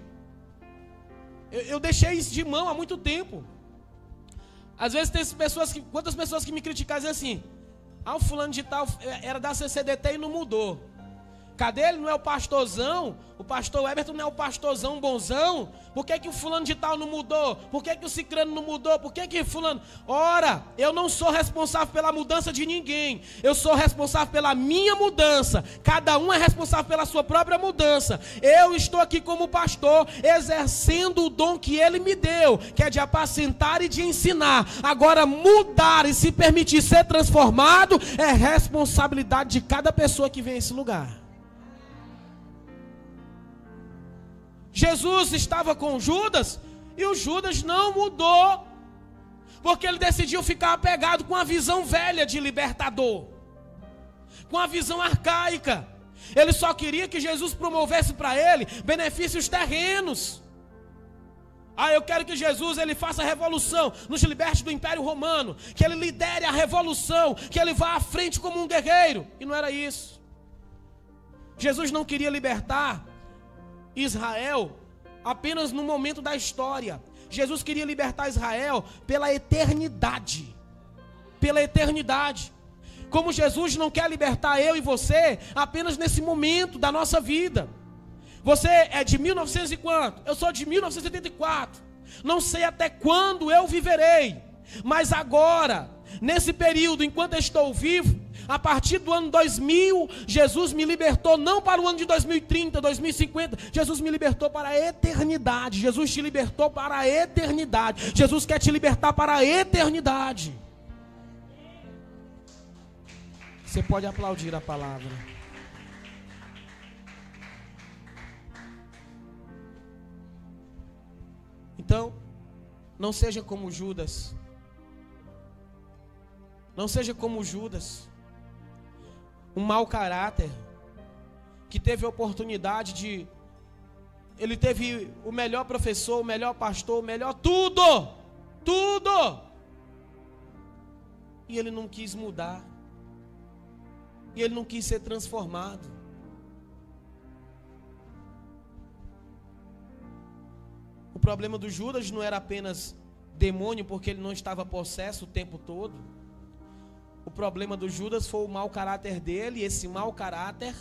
Eu deixei isso de mão há muito tempo. Às vezes tem quantas pessoas que me criticam dizem assim: o fulano de tal era da CCDT e não mudou. Cadê ele? Não é o pastorzão? O pastor Everton não é o pastorzão bonzão? Por que o fulano de tal não mudou? Por que o cicrano não mudou? Por que fulano... Ora, eu não sou responsável pela mudança de ninguém. Eu sou responsável pela minha mudança. Cada um é responsável pela sua própria mudança. Eu estou aqui como pastor, exercendo o dom que ele me deu, que é de apacentar e de ensinar. Agora, mudar e se permitir ser transformado é responsabilidade de cada pessoa que vem a esse lugar. Jesus estava com Judas e o Judas não mudou, porque ele decidiu ficar apegado com a visão velha de libertador, com a visão arcaica. Ele só queria que Jesus promovesse para ele benefícios terrenos. Eu quero que Jesus ele faça a revolução, nos liberte do Império Romano, que ele lidere a revolução, que ele vá à frente como um guerreiro. E não era isso. Jesus não queria libertar Israel apenas no momento da história. Jesus queria libertar Israel pela eternidade. Pela eternidade. Como Jesus não quer libertar eu e você apenas nesse momento da nossa vida. Você é de 1900 e quanto? Eu sou de 1974. Não sei até quando eu viverei. Mas agora, nesse período, enquanto eu estou vivo, a partir do ano 2000, Jesus me libertou não para o ano de 2030, 2050. Jesus me libertou para a eternidade. Jesus te libertou para a eternidade. Jesus quer te libertar para a eternidade. Você pode aplaudir a palavra. Então, não seja como Judas. Não seja como Judas. Um mau caráter. Que teve a oportunidade de... Ele teve o melhor professor, o melhor pastor, o melhor tudo. Tudo. E ele não quis mudar. E ele não quis ser transformado. O problema do Judas não era apenas demônio, porque ele não estava possesso o tempo todo. O problema do Judas foi o mau caráter dele, e esse mau caráter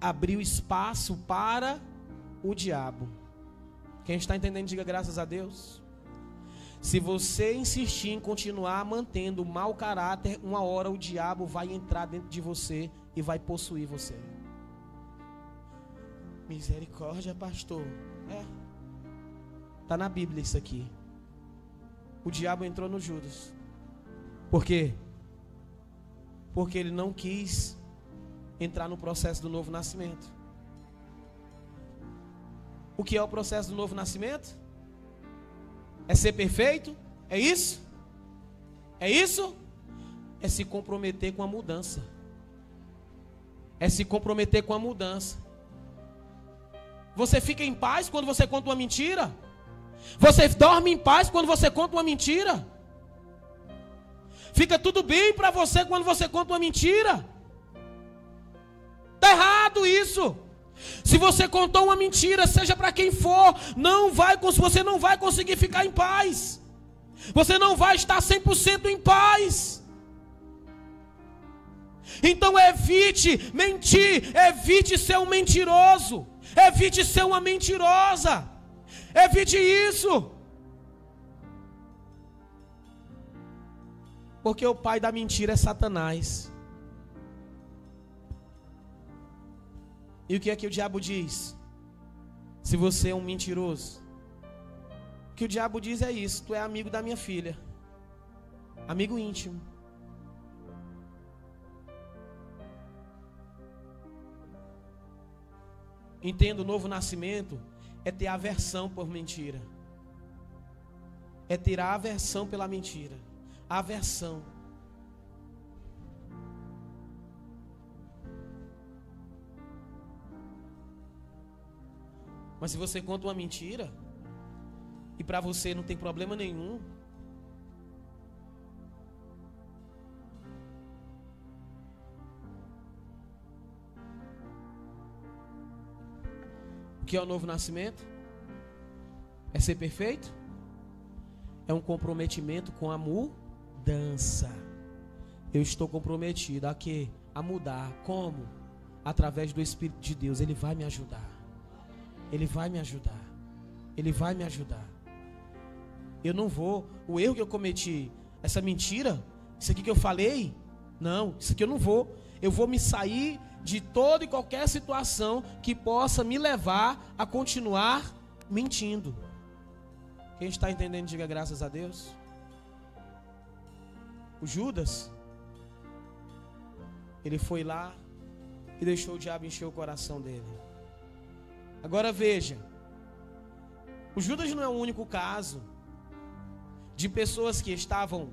abriu espaço para o diabo. Quem está entendendo, diga graças a Deus. Se você insistir em continuar mantendo o mau caráter, uma hora o diabo vai entrar dentro de você e vai possuir você. Misericórdia, pastor. Está na Bíblia isso aqui. O diabo entrou no Judas. Por quê? Porque ele não quis entrar no processo do novo nascimento. O que é o processo do novo nascimento? É ser perfeito? É isso? É isso? É se comprometer com a mudança. É se comprometer com a mudança. Você fica em paz quando você conta uma mentira? Você dorme em paz quando você conta uma mentira? Fica tudo bem para você quando você conta uma mentira? Está errado isso. Se você contou uma mentira, seja para quem for, você não vai conseguir ficar em paz. Você não vai estar 100% em paz. Então evite mentir, evite ser um mentiroso, evite ser uma mentirosa. Evite isso. Porque o pai da mentira é Satanás. E o que é que o diabo diz? Se você é um mentiroso, o que o diabo diz é isso: tu é amigo da minha filha, amigo íntimo. Entenda, o novo nascimento é ter aversão por mentira. É ter a aversão pela mentira. Aversão. Mas se você conta uma mentira e para você não tem problema nenhum, o que é o novo nascimento? É ser perfeito? É um comprometimento com a mudança. Eu estou comprometido a quê? A mudar. Como? Através do Espírito de Deus. Ele vai me ajudar. Ele vai me ajudar. Ele vai me ajudar. Eu não vou. O erro que eu cometi, essa mentira, isso aqui que eu falei, não, isso aqui eu não vou. Eu vou me sair de toda e qualquer situação que possa me levar a continuar mentindo. Quem está entendendo, diga graças a Deus. O Judas, ele foi lá e deixou o diabo encher o coração dele. Agora veja, o Judas não é o único caso de pessoas que estavam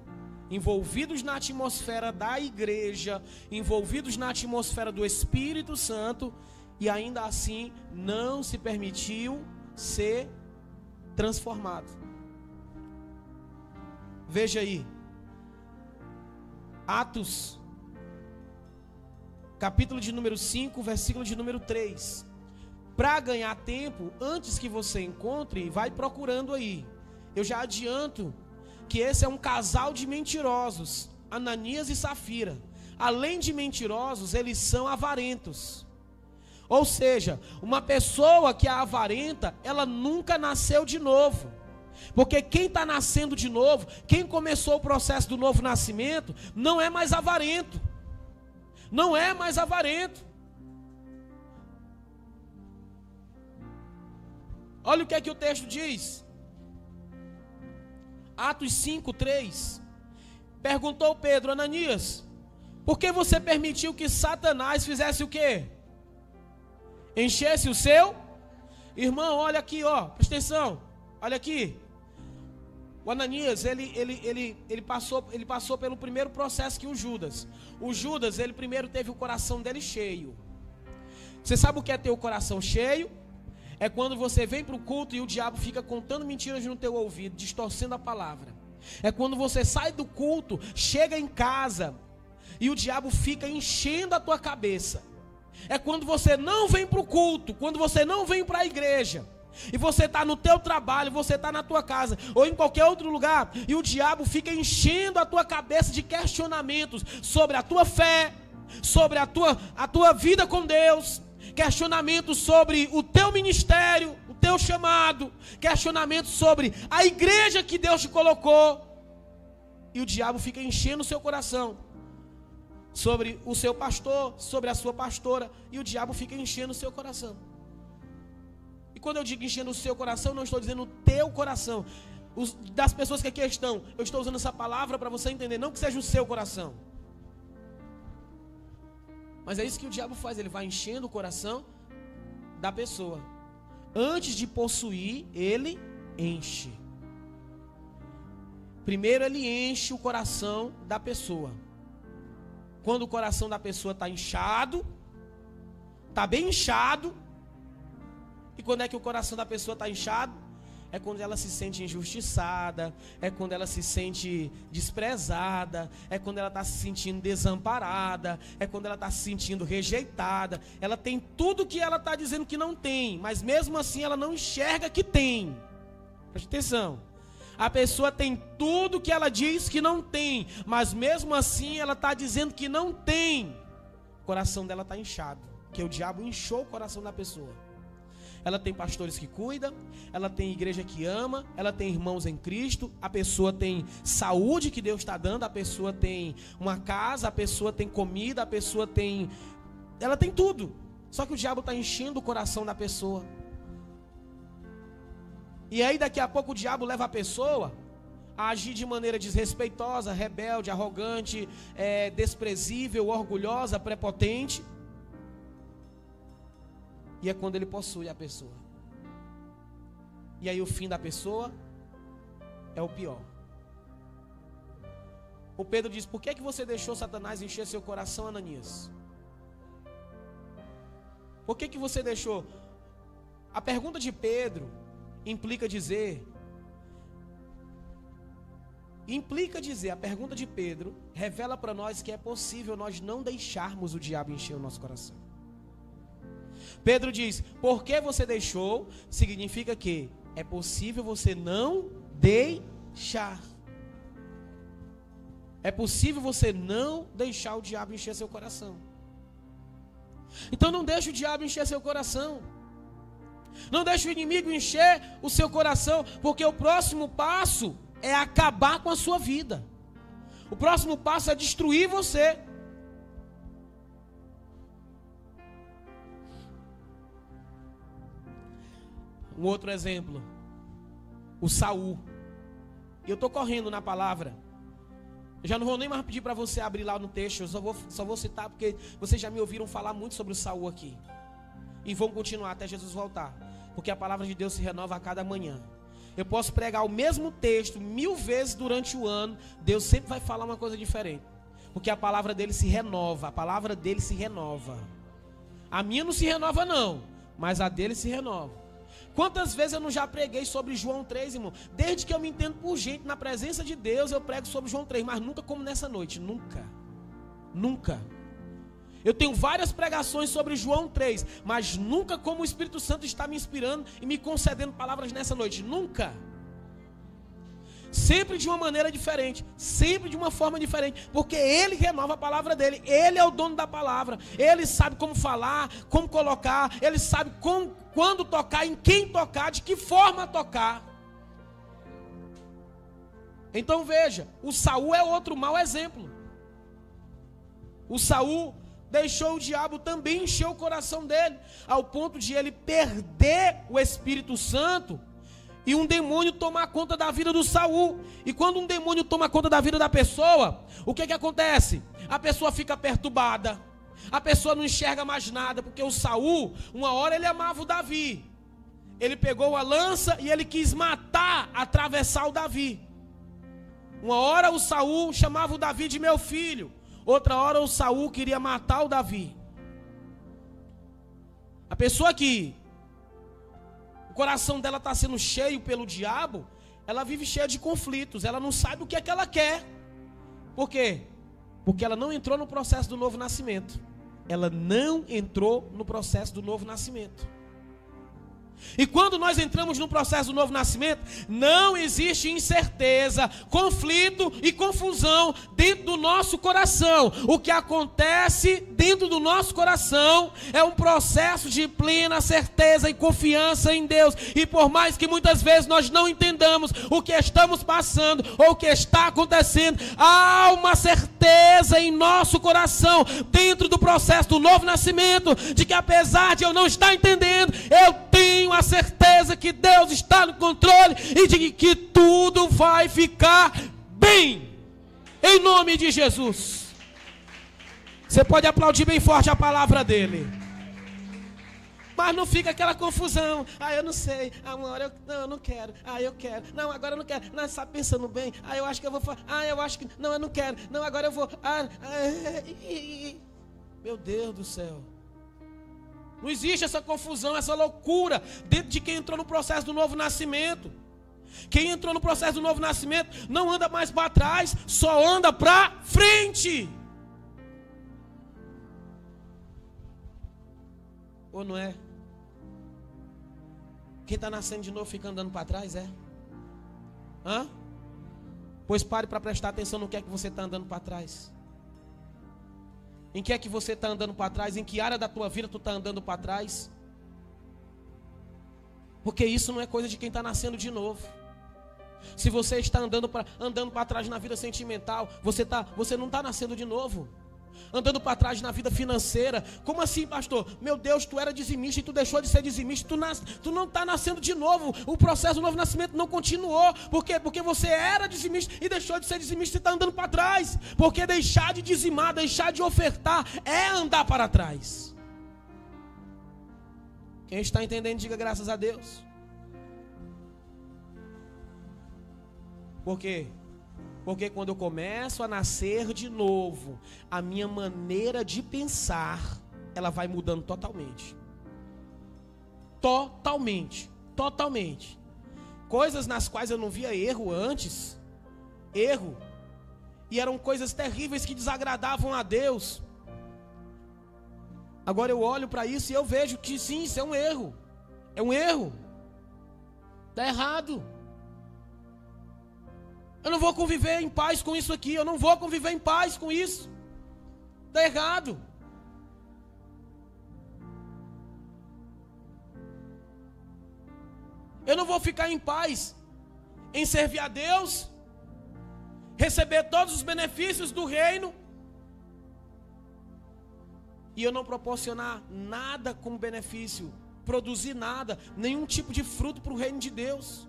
envolvidos na atmosfera da igreja, envolvidos na atmosfera do Espírito Santo, e ainda assim não se permitiu ser transformado. Veja aí, Atos, capítulo de número 5, versículo de número 3. Para ganhar tempo, antes que você encontre, vai procurando aí. Eu já adianto que esse é um casal de mentirosos, Ananias e Safira. Além de mentirosos, eles são avarentos. Ou seja, uma pessoa que é avarenta, ela nunca nasceu de novo. Porque quem está nascendo de novo, quem começou o processo do novo nascimento, não é mais avarento. Não é mais avarento. Olha o que é que o texto diz. Atos 5, 3. Perguntou Pedro: Ananias, por que você permitiu que Satanás fizesse o quê? Enchesse o seu? Irmão, olha aqui, ó, presta atenção. Olha aqui. O Ananias, ele passou pelo primeiro processo que o Judas. O Judas, ele primeiro teve o coração dele cheio. Você sabe o que é ter o coração cheio? É quando você vem para o culto e o diabo fica contando mentiras no teu ouvido, distorcendo a palavra. É quando você sai do culto, chega em casa e o diabo fica enchendo a tua cabeça. É quando você não vem para o culto, quando você não vem para a igreja, e você está no teu trabalho, você está na tua casa, ou em qualquer outro lugar, e o diabo fica enchendo a tua cabeça de questionamentos sobre a tua fé, sobre a tua vida com Deus, questionamentos sobre o teu ministério, o teu chamado, questionamentos sobre a igreja que Deus te colocou, e o diabo fica enchendo o seu coração sobre o seu pastor, sobre a sua pastora, e o diabo fica enchendo o seu coração. E quando eu digo enchendo o seu coração, não estou dizendo o teu coração. Das pessoas que aqui estão, eu estou usando essa palavra para você entender, não que seja o seu coração. Mas é isso que o diabo faz, ele vai enchendo o coração da pessoa. Antes de possuir, ele enche. Primeiro ele enche o coração da pessoa. Quando o coração da pessoa está inchado, está bem inchado. E quando é que o coração da pessoa está inchado? É quando ela se sente injustiçada, é quando ela se sente desprezada, é quando ela está se sentindo desamparada, é quando ela está se sentindo rejeitada. Ela tem tudo que ela está dizendo que não tem, mas mesmo assim ela não enxerga que tem. Preste atenção. A pessoa tem tudo que ela diz que não tem, mas mesmo assim ela está dizendo que não tem. O coração dela está inchado, porque o diabo inchou o coração da pessoa. Ela tem pastores que cuidam, ela tem igreja que ama, ela tem irmãos em Cristo, a pessoa tem saúde que Deus está dando, a pessoa tem uma casa, a pessoa tem comida, a pessoa tem... Ela tem tudo, só que o diabo está enchendo o coração da pessoa. E aí daqui a pouco o diabo leva a pessoa a agir de maneira desrespeitosa, rebelde, arrogante, desprezível, orgulhosa, prepotente. E é quando ele possui a pessoa. E aí o fim da pessoa é o pior. O Pedro diz: por que você deixou Satanás encher seu coração, Ananias? Por que você deixou? A pergunta de Pedro implica dizer, a pergunta de Pedro revela para nós que é possível nós não deixarmos o diabo encher o nosso coração. Pedro diz: por que você deixou? Significa que é possível você não deixar. É possível você não deixar o diabo encher seu coração. Então não deixe o diabo encher seu coração. Não deixe o inimigo encher o seu coração, porque o próximo passo é acabar com a sua vida. O próximo passo é destruir você. Um outro exemplo, o Saul. E eu estou correndo na palavra. Eu já não vou nem mais pedir para você abrir lá no texto. Eu só vou citar porque vocês já me ouviram falar muito sobre o Saul aqui. E vão continuar até Jesus voltar, porque a palavra de Deus se renova a cada manhã. Eu posso pregar o mesmo texto 1000 vezes durante o ano, Deus sempre vai falar uma coisa diferente. Porque a palavra dele se renova, a palavra dele se renova. A minha não se renova não, mas a dele se renova. Quantas vezes eu não já preguei sobre João 3, irmão? Desde que eu me entendo por gente, na presença de Deus, eu prego sobre João 3, mas nunca como nessa noite, nunca. Nunca. Eu tenho várias pregações sobre João 3, mas nunca como o Espírito Santo está me inspirando e me concedendo palavras nessa noite, nunca. Sempre de uma maneira diferente, sempre de uma forma diferente, porque Ele renova a palavra dele, Ele é o dono da palavra, Ele sabe como falar, como colocar, Ele sabe quando tocar, em quem tocar, de que forma tocar. Então veja, o Saul é outro mau exemplo. O Saul deixou o diabo também encher o coração dele, ao ponto de ele perder o Espírito Santo e um demônio tomar conta da vida do Saul. E quando um demônio toma conta da vida da pessoa, o que acontece? A pessoa fica perturbada, a pessoa não enxerga mais nada, porque o Saul, uma hora ele amava o Davi, ele pegou a lança e ele quis matar, atravessar o Davi. Uma hora o Saul chamava o Davi de meu filho, outra hora o Saul queria matar o Davi. A pessoa que o coração dela está sendo cheio pelo diabo, ela vive cheia de conflitos, ela não sabe o que é que ela quer. Por quê? Porque ela não entrou no processo do novo nascimento. Ela não entrou no processo do novo nascimento. E quando nós entramos no processo do novo nascimento, não existe incerteza, conflito e confusão dentro do nosso coração. O que acontece dentro do nosso coração é um processo de plena certeza e confiança em Deus. E por mais que muitas vezes nós não entendamos o que estamos passando ou o que está acontecendo, há uma certeza em nosso coração, dentro do processo do novo nascimento, de que apesar de eu não estar entendendo, eu tenho a certeza que Deus está no controle e de que tudo vai ficar bem, em nome de Jesus. Você pode aplaudir bem forte a palavra dele, mas não fica aquela confusão. Eu não sei, uma hora eu não quero, eu quero, não, agora eu não quero, não, sabe, pensando bem, eu acho que eu vou, eu acho que, não, eu não quero, não, agora eu vou, meu Deus do céu. Não existe essa confusão, essa loucura dentro de quem entrou no processo do novo nascimento. Quem entrou no processo do novo nascimento não anda mais para trás, só anda para frente. Ou não é? Quem está nascendo de novo fica andando para trás, é? Pois pare para prestar atenção no que é que você está andando para trás. Em que é que você está andando para trás? Em que área da tua vida tu está andando para trás? Porque isso não é coisa de quem está nascendo de novo. Se você está andando para trás na vida sentimental, você não está nascendo de novo. Andando para trás na vida financeira. Como assim, pastor? Meu Deus, tu era dizimista e tu deixou de ser dizimista. Tu não está nascendo de novo. O processo do novo nascimento não continuou. Por quê? Porque você era dizimista e deixou de ser dizimista e está andando para trás. Porque deixar de dizimar, deixar de ofertar é andar para trás. Quem está entendendo, diga graças a Deus. Por quê? Porque quando eu começo a nascer de novo, a minha maneira de pensar, ela vai mudando totalmente. Totalmente. Totalmente. Coisas nas quais eu não via erro antes. Erro. E eram coisas terríveis que desagradavam a Deus. Agora eu olho para isso e eu vejo que sim, isso é um erro. É um erro. Está errado. Eu não vou conviver em paz com isso aqui. Eu não vou conviver em paz com isso. Está errado. Eu não vou ficar em paz em servir a Deus, receber todos os benefícios do reino, e eu não proporcionar nada como benefício, produzir nada, nenhum tipo de fruto para o reino de Deus.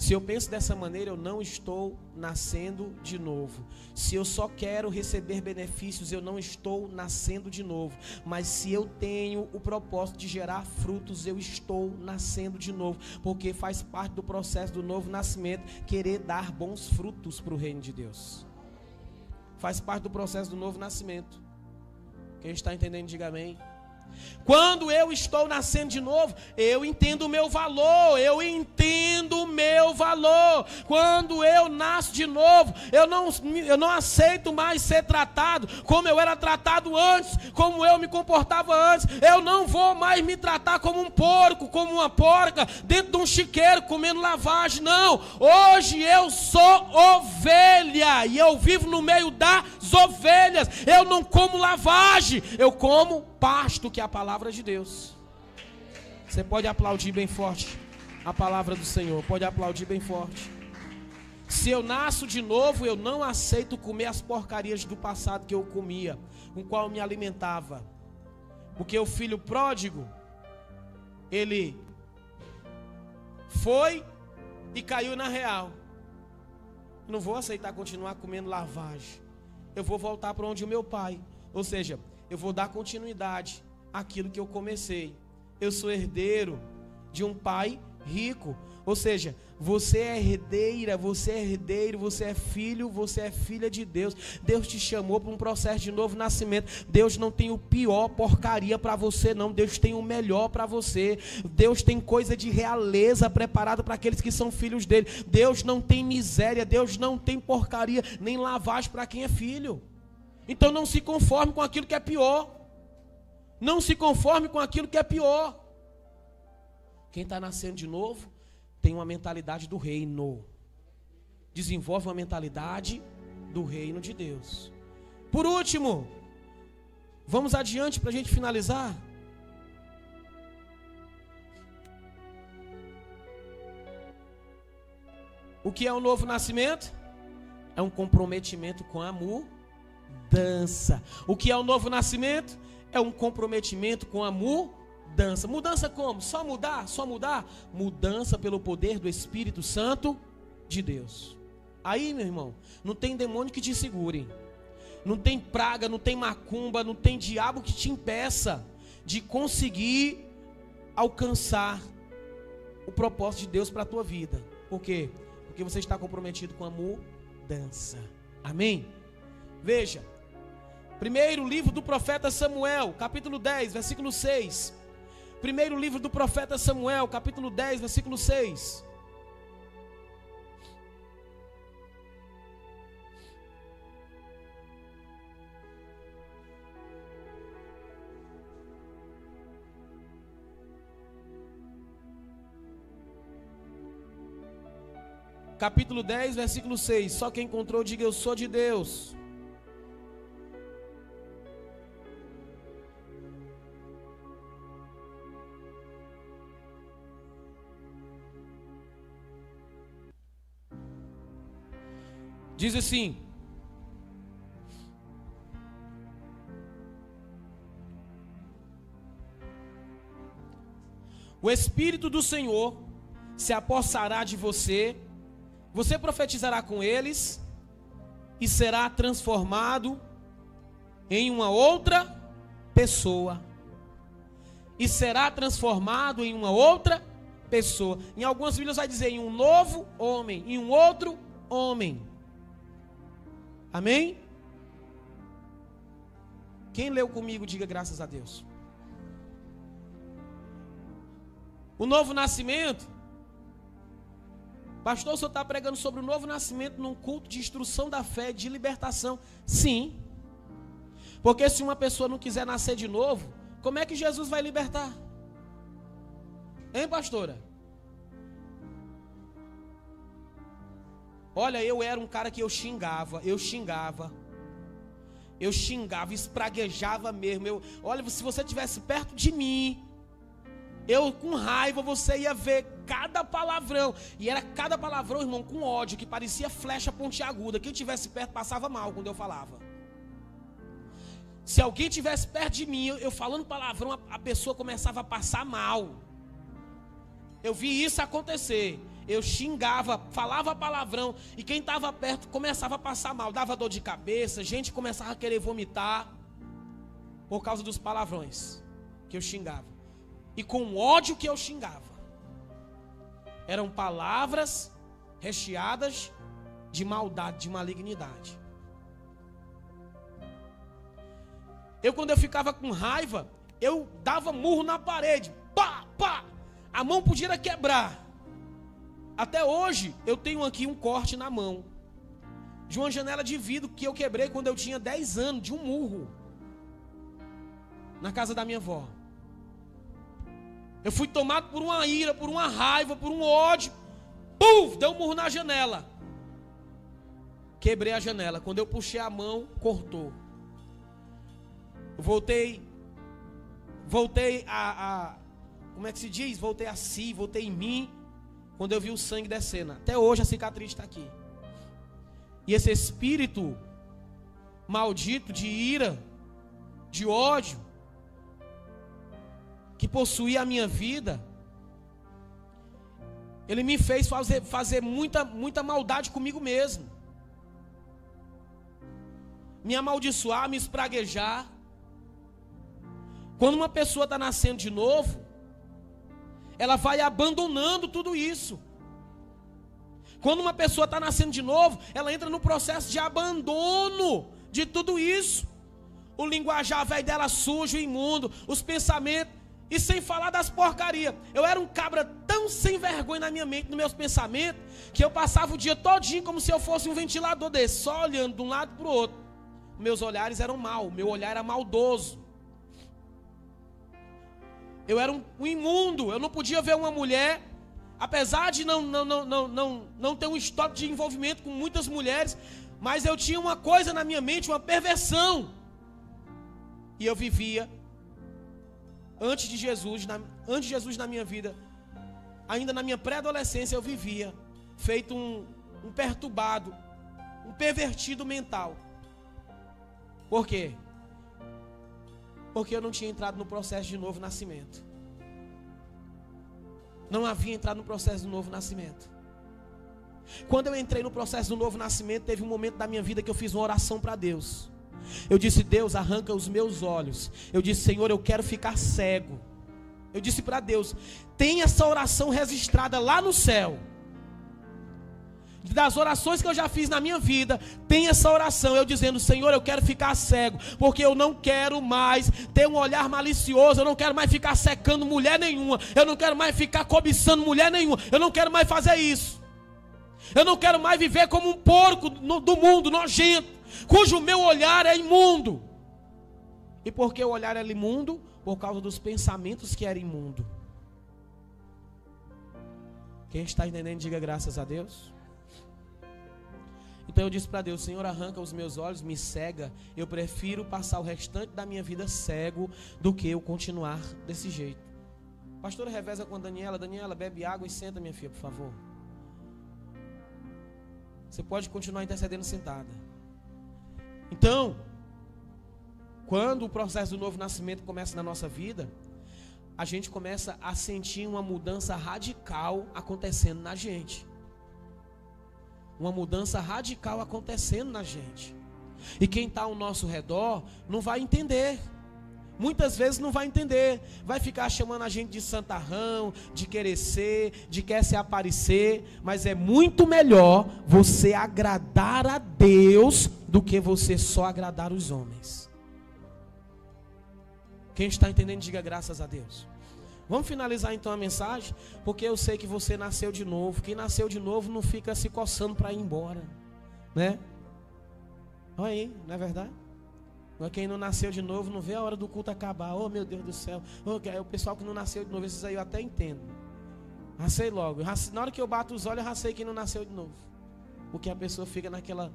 Se eu penso dessa maneira, eu não estou nascendo de novo. Se eu só quero receber benefícios, eu não estou nascendo de novo. Mas se eu tenho o propósito de gerar frutos, eu estou nascendo de novo. Porque faz parte do processo do novo nascimento querer dar bons frutos para o reino de Deus. Faz parte do processo do novo nascimento. Quem está entendendo, diga amém. Quando eu estou nascendo de novo, eu entendo o meu valor, Quando eu nasço de novo, eu não aceito mais ser tratado como eu era tratado antes, como eu me comportava antes. Eu não vou mais me tratar como um porco, como uma porca, dentro de um chiqueiro, comendo lavagem, não. Hoje eu sou ovelha, e eu vivo no meio das ovelhas. Eu não como lavagem, eu como pasto, que é a palavra de Deus. Você pode aplaudir bem forte a palavra do Senhor, pode aplaudir bem forte. Se eu nasço de novo, eu não aceito comer as porcarias do passado que eu comia, com qual eu me alimentava. Porque o filho pródigo, ele foi e caiu na real. Não vou aceitar continuar comendo lavagem. Eu vou voltar para onde o meu pai. Ou seja, eu vou dar continuidade àquilo que eu comecei. Eu sou herdeiro de um pai rico. Ou seja, você é herdeira, você é herdeiro, você é filho, você é filha de Deus. Deus te chamou para um processo de novo nascimento. Deus não tem o pior porcaria para você, não. Deus tem o melhor para você. Deus tem coisa de realeza preparada para aqueles que são filhos dele. Deus não tem miséria, Deus não tem porcaria, nem lavagem para quem é filho. Então não se conforme com aquilo que é pior. Não se conforme com aquilo que é pior. Quem está nascendo de novo tem uma mentalidade do reino. Desenvolve uma mentalidade do reino de Deus. Por último, vamos adiante para a gente finalizar. O que é o novo nascimento? É um comprometimento com a mudança. O que é o novo nascimento? É um comprometimento com a mudança. Mudança como? Só mudar? Só mudar? Mudança pelo poder do Espírito Santo de Deus. Aí, meu irmão, não tem demônio que te segure. Não tem praga, não tem macumba, não tem diabo que te impeça de conseguir alcançar o propósito de Deus para a tua vida. Por quê? Porque você está comprometido com a mudança. Amém? Veja, primeiro livro do profeta Samuel, capítulo 10, versículo 6. Primeiro livro do profeta Samuel, capítulo 10, versículo 6. Capítulo 10, versículo 6. Só quem encontrou, diga: eu sou de Deus. Diz assim: o Espírito do Senhor se apossará de você, você profetizará com eles e será transformado em uma outra pessoa. E será transformado em uma outra pessoa. Em algumas Bíblias vai dizer em um novo homem, em um outro homem. Amém? Quem leu comigo, diga graças a Deus. O novo nascimento. Pastor, o senhor está pregando sobre o novo nascimento num culto de instrução da fé, de libertação. Sim. Porque se uma pessoa não quiser nascer de novo, como é que Jesus vai libertar? Hein, pastora? Olha, eu era um cara que eu xingava, espraguejava mesmo. Olha, se você estivesse perto de mim, eu com raiva, você ia ver cada palavrão. E era cada palavrão, irmão, com ódio, que parecia flecha pontiaguda. Quem estivesse perto passava mal quando eu falava. Se alguém estivesse perto de mim, eu falando palavrão, a pessoa começava a passar mal. Eu vi isso acontecer. eu xingava, falava palavrão, e quem estava perto começava a passar mal, dava dor de cabeça, gente começava a querer vomitar, por causa dos palavrões que eu xingava, e com o ódio que eu xingava. Eram palavras recheadas de maldade, de malignidade. Quando eu ficava com raiva, eu dava murro na parede, pá, pá, a mão podia quebrar. Até hoje, eu tenho aqui um corte na mão, de uma janela de vidro que eu quebrei quando eu tinha 10 anos, de um murro, na casa da minha avó. Eu fui tomado por uma ira, por uma raiva, por um ódio, puf, deu um murro na janela. Quebrei a janela, quando eu puxei a mão, cortou. Eu voltei a como é que se diz? Voltei a si, voltei em mim, quando eu vi o sangue descendo. Até hoje a cicatriz está aqui. E esse espírito maldito de ira, de ódio, que possuía a minha vida, ele me fez fazer muita maldade comigo mesmo. Me amaldiçoar, me espraguejar. Quando uma pessoa está nascendo de novo, ela vai abandonando tudo isso. Quando uma pessoa está nascendo de novo, ela entra no processo de abandono de tudo isso. O linguajar velho dela sujo, imundo, os pensamentos, e sem falar das porcarias. Eu era um cabra tão sem vergonha na minha mente, nos meus pensamentos, que eu passava o dia todinho como se eu fosse um ventilador desse, só olhando de um lado para o outro. Meus olhares eram maus, meu olhar era maldoso. Eu era um imundo, eu não podia ver uma mulher, apesar de não ter um histórico de envolvimento com muitas mulheres, mas eu tinha uma coisa na minha mente, uma perversão. E eu vivia, antes de Jesus na minha vida, ainda na minha pré-adolescência, eu vivia feito um perturbado, um pervertido mental. Por quê? Porque eu não tinha entrado no processo de novo nascimento. Não havia entrado no processo do novo nascimento. Quando eu entrei no processo do novo nascimento, teve um momento da minha vida que eu fiz uma oração para Deus. Eu disse: Deus, arranca os meus olhos. Eu disse: Senhor, eu quero ficar cego. Eu disse para Deus: tem essa oração registrada lá no céu. Das orações que eu já fiz na minha vida, tem essa oração, eu dizendo: Senhor, eu quero ficar cego, porque eu não quero mais ter um olhar malicioso, eu não quero mais ficar secando mulher nenhuma, eu não quero mais ficar cobiçando mulher nenhuma, eu não quero mais fazer isso, eu não quero mais viver como um porco do mundo, nojento, cujo meu olhar é imundo. E por que o olhar era imundo? Por causa dos pensamentos que eram imundo. Quem está entendendo, diga graças a Deus. Então eu disse para Deus: Senhor, arranca os meus olhos, me cega. Eu prefiro passar o restante da minha vida cego do que eu continuar desse jeito. Pastora, reveza com a Daniela. Daniela, bebe água e senta, minha filha, por favor. Você pode continuar intercedendo sentada. Então, quando o processo do novo nascimento começa na nossa vida, a gente começa a sentir uma mudança radical acontecendo na gente. Uma mudança radical acontecendo na gente. E quem está ao nosso redor não vai entender. Muitas vezes não vai entender. Vai ficar chamando a gente de santarrão, de querer ser, de quer se aparecer. Mas é muito melhor você agradar a Deus do que você só agradar os homens. Quem está entendendo, diga graças a Deus. Vamos finalizar então a mensagem, porque eu sei que você nasceu de novo. Quem nasceu de novo não fica se coçando para ir embora, né? Olha aí, não é verdade? Quem não nasceu de novo não vê a hora do culto acabar. Oh, meu Deus do céu. O pessoal que não nasceu de novo, esses aí eu até entendo. Racei logo. Na hora que eu bato os olhos, eu racei quem não nasceu de novo. Porque a pessoa fica naquela: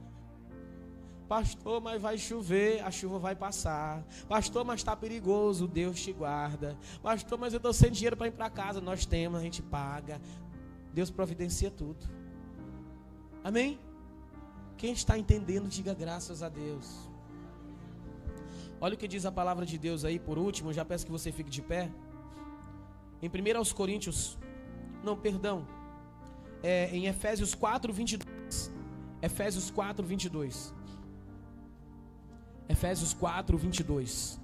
pastor, mas vai chover, a chuva vai passar. Pastor, mas está perigoso, Deus te guarda. Pastor, mas eu estou sem dinheiro para ir para casa. Nós temos, a gente paga. Deus providencia tudo. Amém? Quem está entendendo, diga graças a Deus. Olha o que diz a palavra de Deus aí, por último. Eu já peço que você fique de pé. Em 1 Coríntios, em Efésios 4, 22. Efésios 4, 22. Efésios 4, 22.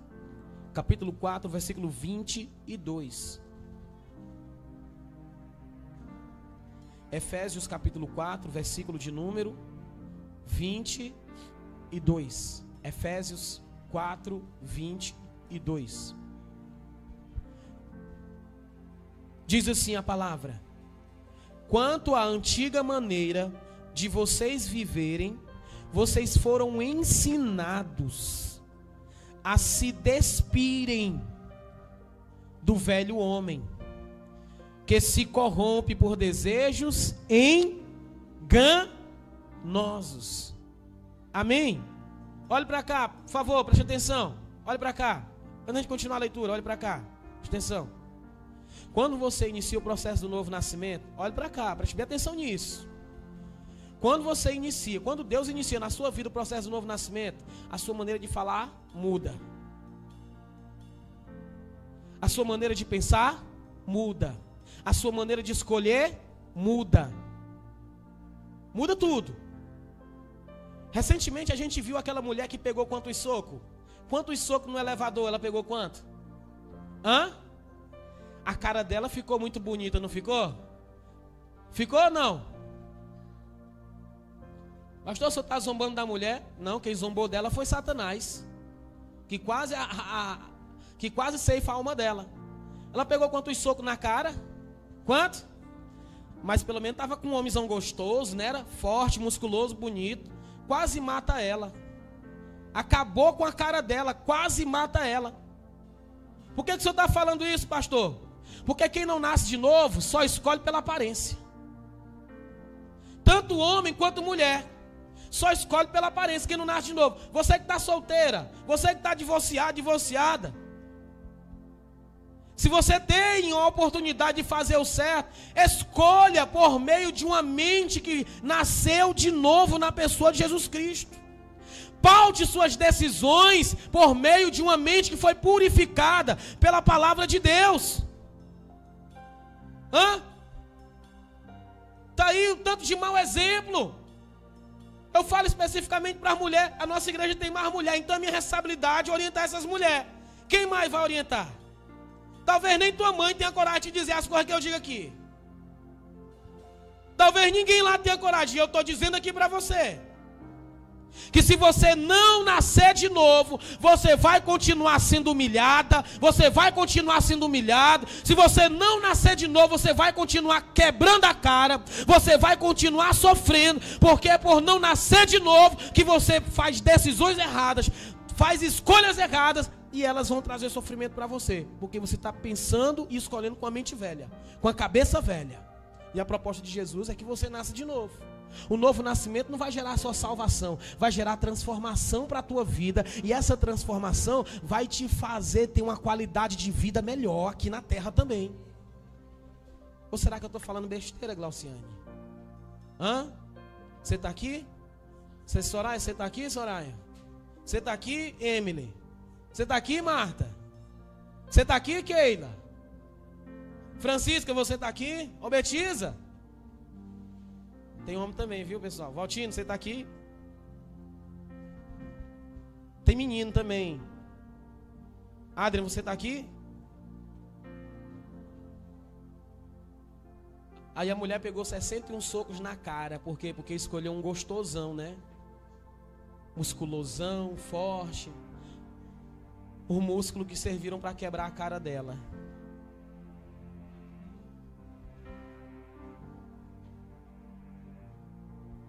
Capítulo 4, versículo 22. Efésios capítulo 4, versículo de número 22. Efésios 4, 22. Diz assim a palavra: quanto à antiga maneira de vocês viverem, vocês foram ensinados a se despirem do velho homem, que se corrompe por desejos enganosos. Amém? Olhe para cá, por favor, preste atenção. Olhe para cá. Antes de continuar a leitura, olhe para cá. Preste atenção. Quando você inicia o processo do novo nascimento, olhe para cá, preste bem atenção nisso. Quando Deus inicia na sua vida o processo do novo nascimento, a sua maneira de falar muda. A sua maneira de pensar muda. A sua maneira de escolher muda. Muda tudo. Recentemente a gente viu aquela mulher que pegou quantos socos? Quantos socos no elevador ela pegou quanto? A cara dela ficou muito bonita, não ficou? Ficou ou não? Pastor, o senhor está zombando da mulher? Não, quem zombou dela foi Satanás, que quase ceifa a alma dela. Ela pegou quantos socos na cara? Quanto? Mas pelo menos estava com um homenzão gostoso, né? Era forte, musculoso, bonito. Quase mata ela. Acabou com a cara dela, quase mata ela. Por que o senhor está falando isso, pastor? Porque quem não nasce de novo só escolhe pela aparência. Tanto homem quanto mulher só escolhe pela aparência quem não nasce de novo. Você que está solteira, você que está divorciado, divorciada, se você tem a oportunidade de fazer o certo, escolha por meio de uma mente que nasceu de novo na pessoa de Jesus Cristo. Paute suas decisões por meio de uma mente que foi purificada pela palavra de Deus. Está aí um tanto de mau exemplo. Eu falo especificamente para as mulheres. A nossa igreja tem mais mulher, então a minha responsabilidade é orientar essas mulheres. Quem mais vai orientar? Talvez nem tua mãe tenha coragem de dizer as coisas que eu digo aqui. Talvez ninguém lá tenha coragem. Eu estou dizendo aqui para você que se você não nascer de novo, você vai continuar sendo humilhada, você vai continuar sendo humilhado. Se você não nascer de novo, você vai continuar quebrando a cara, você vai continuar sofrendo, porque é por não nascer de novo que você faz decisões erradas, faz escolhas erradas, e elas vão trazer sofrimento para você, porque você está pensando e escolhendo com a mente velha, com a cabeça velha. E a proposta de Jesus é que você nasça de novo. O novo nascimento não vai gerar só salvação, vai gerar transformação para a tua vida, e essa transformação vai te fazer ter uma qualidade de vida melhor aqui na terra também. Ou será que eu estou falando besteira, Glauciane? Você está aqui? Soraya, você está aqui, Soraya? Você está aqui, Emily? Você está aqui, Marta? Você está aqui, Keila? Francisca, você está aqui? Ô, Betiza? Tem homem também, viu, pessoal? Valtino, você está aqui? Tem menino também. Adriano, você está aqui? Aí a mulher pegou 61 socos na cara. Por quê? Porque escolheu um gostosão, né? Musculosão, forte. Os músculos que serviram para quebrar a cara dela.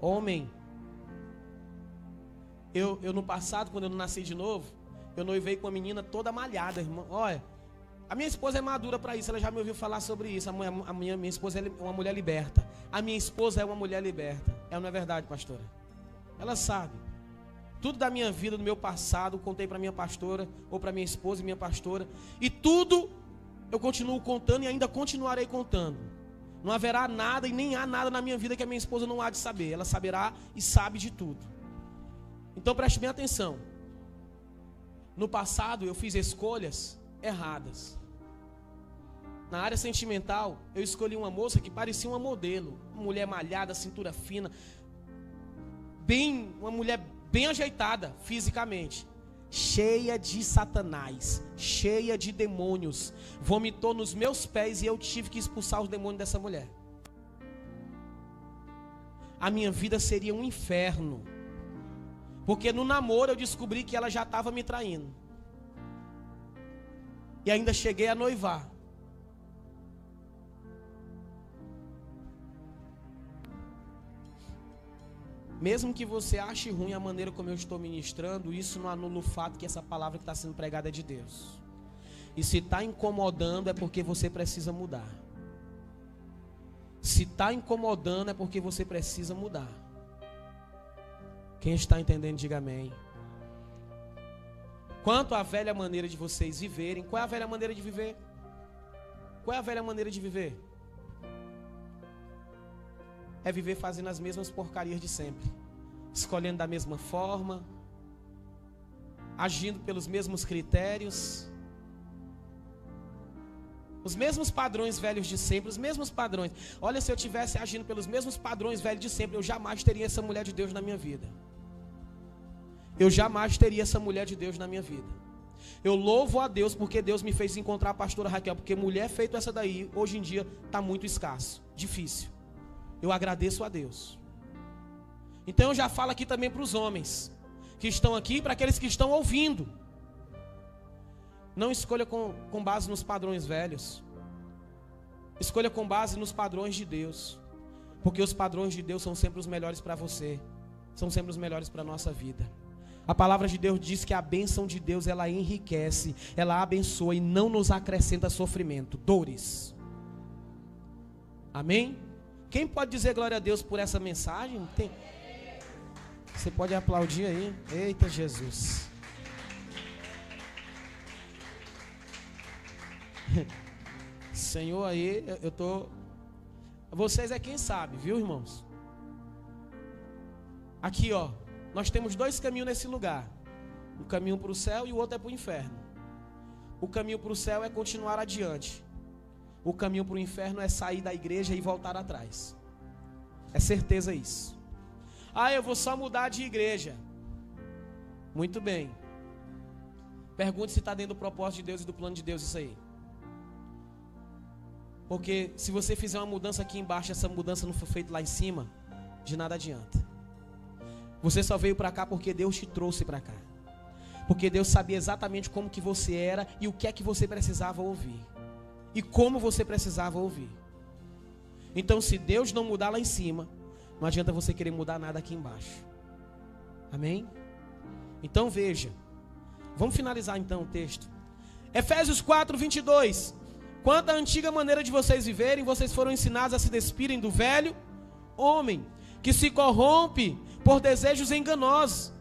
Homem, eu no passado, quando eu não nasci de novo, eu noivei com uma menina toda malhada, irmão. Olha, a minha esposa é madura para isso, ela já me ouviu falar sobre isso. A minha esposa é uma mulher liberta. A minha esposa é uma mulher liberta. Não é verdade, pastora? Ela sabe. Tudo da minha vida, do meu passado, contei para minha pastora, ou para minha esposa e minha pastora. E tudo eu continuo contando e ainda continuarei contando. Não haverá nada e nem há nada na minha vida que a minha esposa não há de saber. Ela saberá e sabe de tudo. Então preste bem atenção. No passado eu fiz escolhas erradas. Na área sentimental, eu escolhi uma moça que parecia uma modelo, uma mulher malhada, cintura fina, uma mulher bem ajeitada fisicamente, cheia de Satanás, cheia de demônios, vomitou nos meus pés e eu tive que expulsar os demônios dessa mulher. A minha vida seria um inferno, porque no namoro eu descobri que ela já estava me traindo, e ainda cheguei a noivar. Mesmo que você ache ruim a maneira como eu estou ministrando, isso não anula o fato que essa palavra que está sendo pregada é de Deus. E se está incomodando é porque você precisa mudar. Se está incomodando é porque você precisa mudar. Quem está entendendo, diga amém. Quanto à velha maneira de vocês viverem, qual é a velha maneira de viver? Qual é a velha maneira de viver? É viver fazendo as mesmas porcarias de sempre, escolhendo da mesma forma, agindo pelos mesmos critérios, os mesmos padrões velhos de sempre, os mesmos padrões. Olha, se eu tivesse agindo pelos mesmos padrões velhos de sempre, eu jamais teria essa mulher de Deus na minha vida. Eu jamais teria essa mulher de Deus na minha vida. Eu louvo a Deus porque Deus me fez encontrar a pastora Raquel, porque mulher feita essa daí, hoje em dia, está muito escasso, difícil. Eu agradeço a Deus. Então eu já falo aqui também para os homens que estão aqui, para aqueles que estão ouvindo. Não escolha com base nos padrões velhos. Escolha com base nos padrões de Deus. Porque os padrões de Deus são sempre os melhores para você. São sempre os melhores para a nossa vida. A palavra de Deus diz que a bênção de Deus, ela enriquece, ela abençoa e não nos acrescenta sofrimento, dores. Amém? Quem pode dizer glória a Deus por essa mensagem? Tem. Você pode aplaudir aí. Eita Jesus. Senhor, aí eu tô. Vocês é quem sabe, viu, irmãos? Aqui, ó. Nós temos dois caminhos nesse lugar. Um caminho para o céu e o outro é para o inferno. O caminho para o céu é continuar adiante. O caminho para o inferno é sair da igreja e voltar atrás. É certeza isso. Ah, eu vou só mudar de igreja. Muito bem. Pergunte se está dentro do propósito de Deus e do plano de Deus isso aí. Porque se você fizer uma mudança aqui embaixo, essa mudança não for feita lá em cima, de nada adianta. Você só veio para cá porque Deus te trouxe para cá. Porque Deus sabia exatamente como que você era e o que é que você precisava ouvir. E como você precisava ouvir. Então, se Deus não mudar lá em cima, não adianta você querer mudar nada aqui embaixo. Amém? Então veja. Vamos finalizar então o texto. Efésios 4, 22. Quanto à antiga maneira de vocês viverem, vocês foram ensinados a se despirem do velho homem, que se corrompe por desejos enganosos.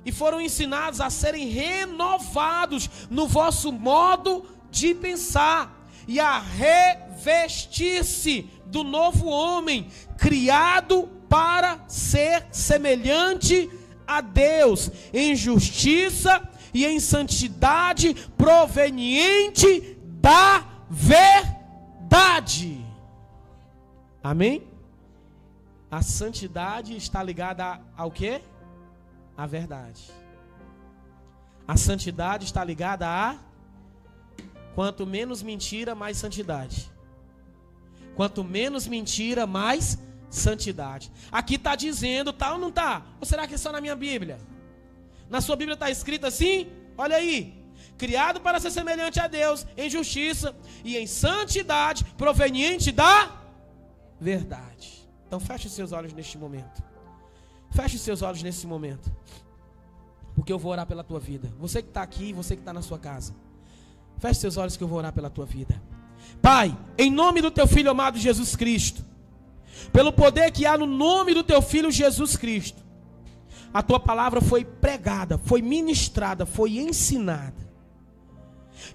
E foram ensinados a serem renovados no vosso modo de pensar. E a revestir-se do novo homem, criado para ser semelhante a Deus, em justiça e em santidade proveniente da verdade. Amém? A santidade está ligada ao quê? À verdade. A santidade está ligada a... Quanto menos mentira, mais santidade. Quanto menos mentira, mais santidade. Aqui está dizendo, tá ou não está? Ou será que é só na minha Bíblia? Na sua Bíblia está escrito assim? Olha aí. Criado para ser semelhante a Deus, em justiça e em santidade, proveniente da verdade. Então feche os seus olhos neste momento. Feche os seus olhos nesse momento. Porque eu vou orar pela tua vida. Você que está aqui, você que está na sua casa. Feche seus olhos que eu vou orar pela tua vida. Pai, em nome do teu Filho amado Jesus Cristo, pelo poder que há no nome do teu Filho Jesus Cristo, a tua palavra foi pregada, foi ministrada, foi ensinada.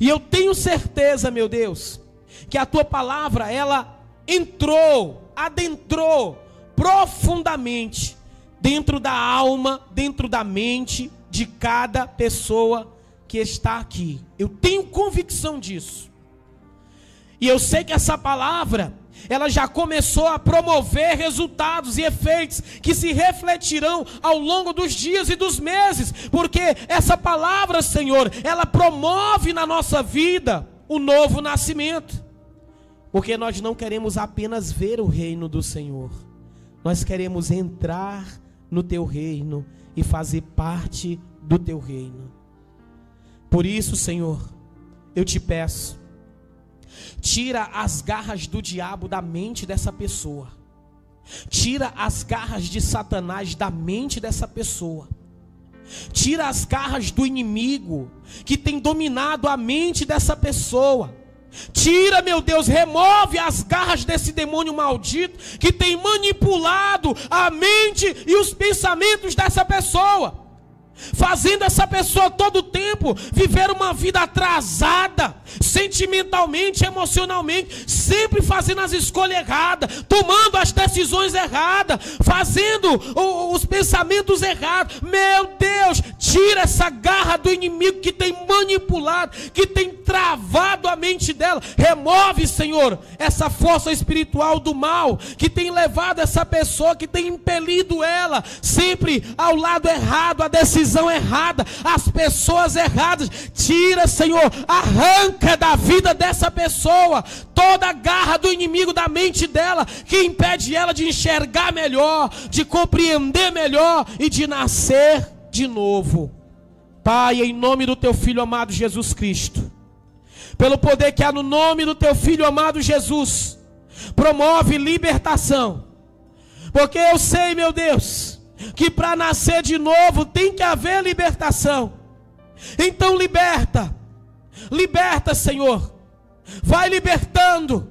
E eu tenho certeza, meu Deus, que a tua palavra, ela entrou, adentrou profundamente dentro da alma, dentro da mente de cada pessoa que está aqui. Eu tenho convicção disso. E eu sei que essa palavra, ela já começou a promover resultados e efeitos que se refletirão ao longo dos dias e dos meses, porque essa palavra, Senhor, ela promove na nossa vida o novo nascimento, porque nós não queremos apenas ver o reino do Senhor, nós queremos entrar no teu reino e fazer parte do teu reino. Por isso, Senhor, eu te peço, tira as garras do diabo da mente dessa pessoa. Tira as garras de Satanás da mente dessa pessoa. Tira as garras do inimigo que tem dominado a mente dessa pessoa. Tira, meu Deus, remove as garras desse demônio maldito que tem manipulado a mente e os pensamentos dessa pessoa, fazendo essa pessoa todo o tempo viver uma vida atrasada, sentimentalmente, emocionalmente, sempre fazendo as escolhas erradas, tomando as decisões erradas, fazendo os pensamentos errados. Meu Deus, tira essa garra do inimigo que tem manipulado, que tem travado a mente dela. Remove, Senhor, essa força espiritual do mal que tem levado essa pessoa, que tem impelido ela sempre ao lado errado, a decisão errada, as pessoas erradas. Tira, Senhor, arranca da vida dessa pessoa toda a garra do inimigo da mente dela, que impede ela de enxergar melhor, de compreender melhor e de nascer de novo. Pai, em nome do teu Filho amado Jesus Cristo, pelo poder que há no nome do teu Filho amado Jesus, promove libertação, porque eu sei, meu Deus, que para nascer de novo tem que haver libertação. Então liberta, Senhor, vai libertando,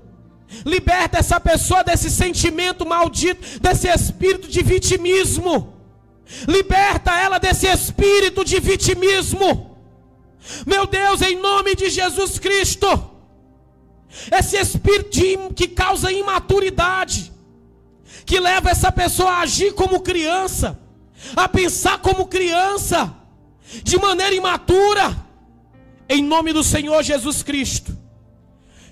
liberta essa pessoa desse sentimento maldito, desse espírito de vitimismo, liberta ela desse espírito de vitimismo, meu Deus, em nome de Jesus Cristo. Esse espírito que causa imaturidade, que leva essa pessoa a agir como criança, a pensar como criança, de maneira imatura, em nome do Senhor Jesus Cristo,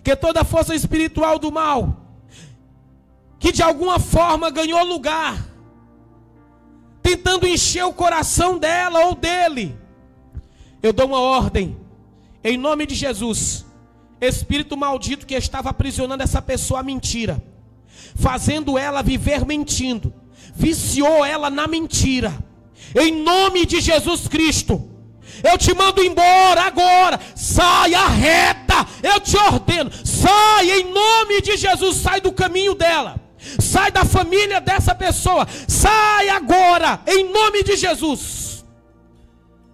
que toda força espiritual do mal, que de alguma forma ganhou lugar, tentando encher o coração dela ou dele, eu dou uma ordem, em nome de Jesus, espírito maldito que estava aprisionando essa pessoa à mentira, fazendo ela viver mentindo, viciou ela na mentira, em nome de Jesus Cristo, eu te mando embora agora, saia reta, eu te ordeno, sai em nome de Jesus, sai do caminho dela, sai da família dessa pessoa, sai agora, em nome de Jesus.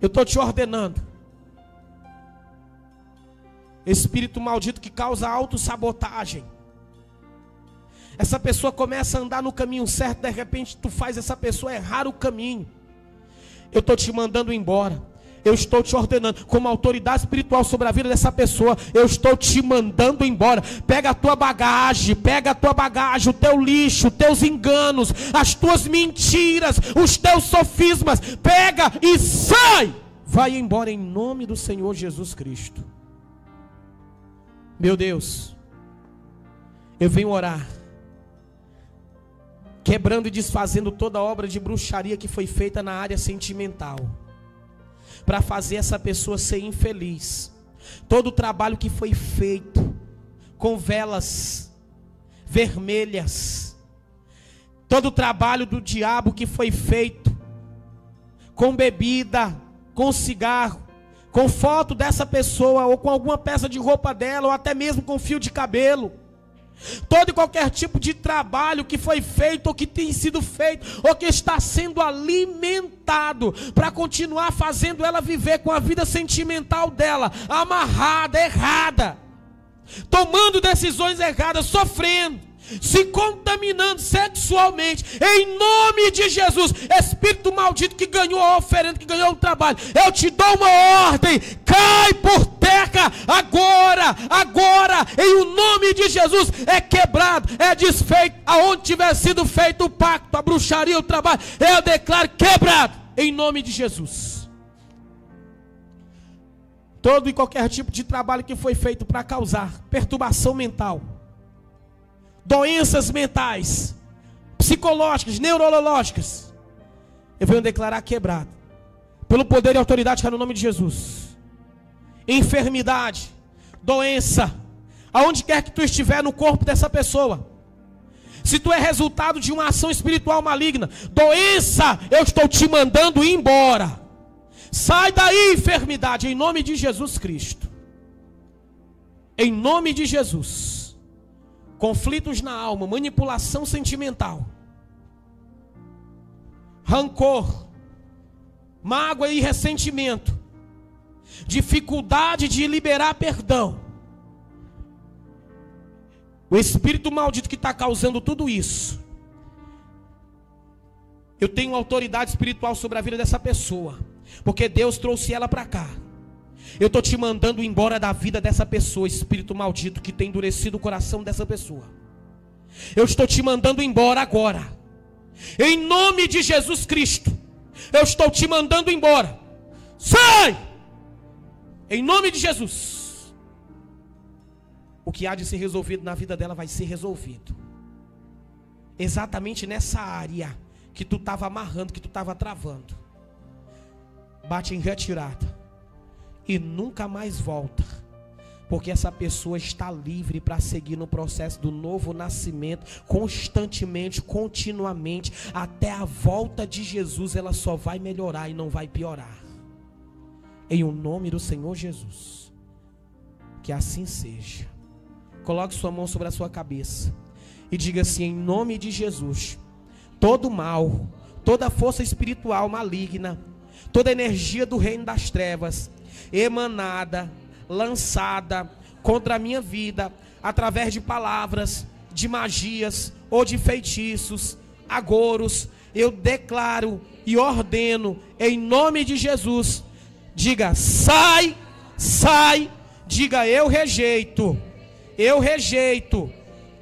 Eu estou te ordenando, espírito maldito que causa autossabotagem, essa pessoa começa a andar no caminho certo, de repente tu faz essa pessoa errar o caminho, eu estou te mandando embora, eu estou te ordenando, como autoridade espiritual sobre a vida dessa pessoa, eu estou te mandando embora. Pega a tua bagagem, o teu lixo, os teus enganos, as tuas mentiras, os teus sofismas, pega e sai, vai embora em nome do Senhor Jesus Cristo. Meu Deus, eu venho orar, quebrando e desfazendo toda obra de bruxaria que foi feita na área sentimental, para fazer essa pessoa ser infeliz. Todo o trabalho que foi feito com velas vermelhas, todo o trabalho do diabo que foi feito com bebida, com cigarro, com foto dessa pessoa, ou com alguma peça de roupa dela, ou até mesmo com fio de cabelo, todo e qualquer tipo de trabalho que foi feito, ou que tem sido feito, ou que está sendo alimentado, para continuar fazendo ela viver com a vida sentimental dela, amarrada, errada, tomando decisões erradas, sofrendo, se contaminando sexualmente, em nome de Jesus, espírito maldito que ganhou a oferenda, que ganhou o trabalho, eu te dou uma ordem, cai por terra agora, em o nome de Jesus, é quebrado, é desfeito, aonde tiver sido feito o pacto, a bruxaria, o trabalho, eu declaro quebrado, em nome de Jesus. todo e qualquer tipo de trabalho que foi feito para causar perturbação mental, doenças mentais, psicológicas, neurológicas, eu venho declarar quebrado, pelo poder e autoridade que é no nome de Jesus. Enfermidade, doença, aonde quer que tu estiver no corpo dessa pessoa, se tu é resultado de uma ação espiritual maligna, doença, eu estou te mandando ir embora. Sai daí, enfermidade, em nome de Jesus Cristo. Em nome de Jesus. Conflitos na alma, manipulação sentimental, rancor, mágoa e ressentimento, dificuldade de liberar perdão. O espírito maldito que está causando tudo isso, eu tenho autoridade espiritual sobre a vida dessa pessoa, porque Deus trouxe ela para cá. Eu estou te mandando embora da vida dessa pessoa, espírito maldito que tem endurecido o coração dessa pessoa. Eu estou te mandando embora agora, em nome de Jesus Cristo. Eu estou te mandando embora. Sai! Em nome de Jesus. O que há de ser resolvido na vida dela vai ser resolvido. Exatamente nessa área que tu estava amarrando, que tu estava travando. Bate em retirada. E nunca mais volta. Porque essa pessoa está livre para seguir no processo do novo nascimento. Constantemente, continuamente. Até a volta de Jesus ela só vai melhorar e não vai piorar. Em o nome do Senhor Jesus. Que assim seja. Coloque sua mão sobre a sua cabeça e diga assim: em nome de Jesus, todo mal, toda força espiritual maligna, toda energia do reino das trevas, emanada, lançada contra a minha vida, através de palavras, de magias ou de feitiços, agouros, eu declaro e ordeno em nome de Jesus. Diga: sai, sai. Diga: eu rejeito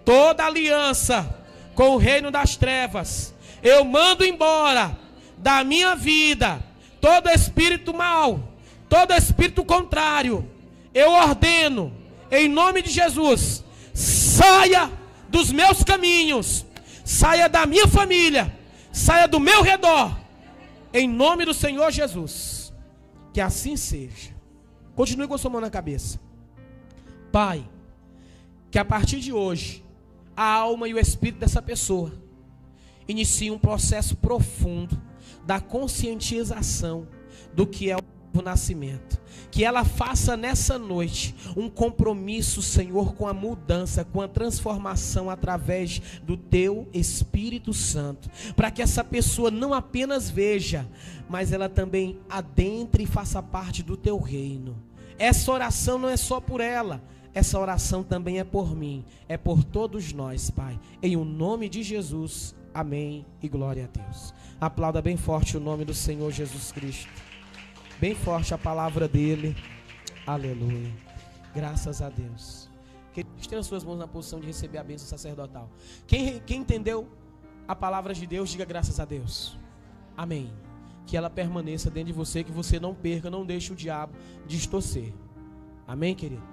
toda aliança com o reino das trevas. Eu mando embora da minha vida todo espírito mau, todo espírito contrário. Eu ordeno em nome de Jesus: saia dos meus caminhos, saia da minha família, saia do meu redor, em nome do Senhor Jesus. Que assim seja. Continue com a sua mão na cabeça. Pai, que a partir de hoje a alma e o espírito dessa pessoa iniciem um processo profundo da conscientização do que é o novo nascimento. Que ela faça nessa noite um compromisso, Senhor, com a mudança, com a transformação através do Teu Espírito Santo, para que essa pessoa não apenas veja, mas ela também adentre e faça parte do Teu reino. Essa oração não é só por ela, essa oração também é por mim, é por todos nós, Pai. Em o nome de Jesus, amém e glória a Deus. Aplauda bem forte o nome do Senhor Jesus Cristo. Bem forte a palavra dele. Aleluia. Graças a Deus. Estenda suas mãos na posição de receber a bênção sacerdotal. Quem entendeu a palavra de Deus, diga graças a Deus. Amém. Que ela permaneça dentro de você, que você não perca, não deixe o diabo distorcer. Amém, querido?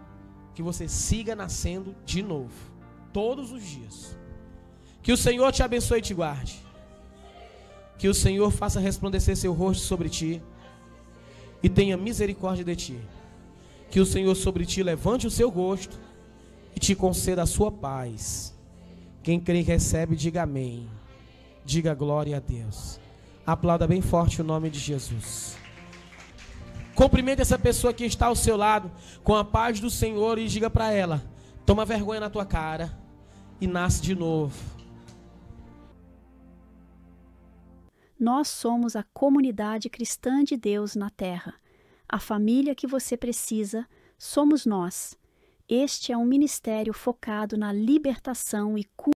Que você siga nascendo de novo, todos os dias. Que o Senhor te abençoe e te guarde. Que o Senhor faça resplandecer seu rosto sobre ti e tenha misericórdia de ti. Que o Senhor sobre ti levante o seu rosto e te conceda a sua paz. Quem crê que recebe, diga amém. Diga glória a Deus. Aplauda bem forte o nome de Jesus. Cumprimente essa pessoa que está ao seu lado com a paz do Senhor e diga para ela: toma vergonha na tua cara e nasce de novo. Nós somos a comunidade cristã de Deus na Terra. A família que você precisa somos nós. Este é um ministério focado na libertação e cura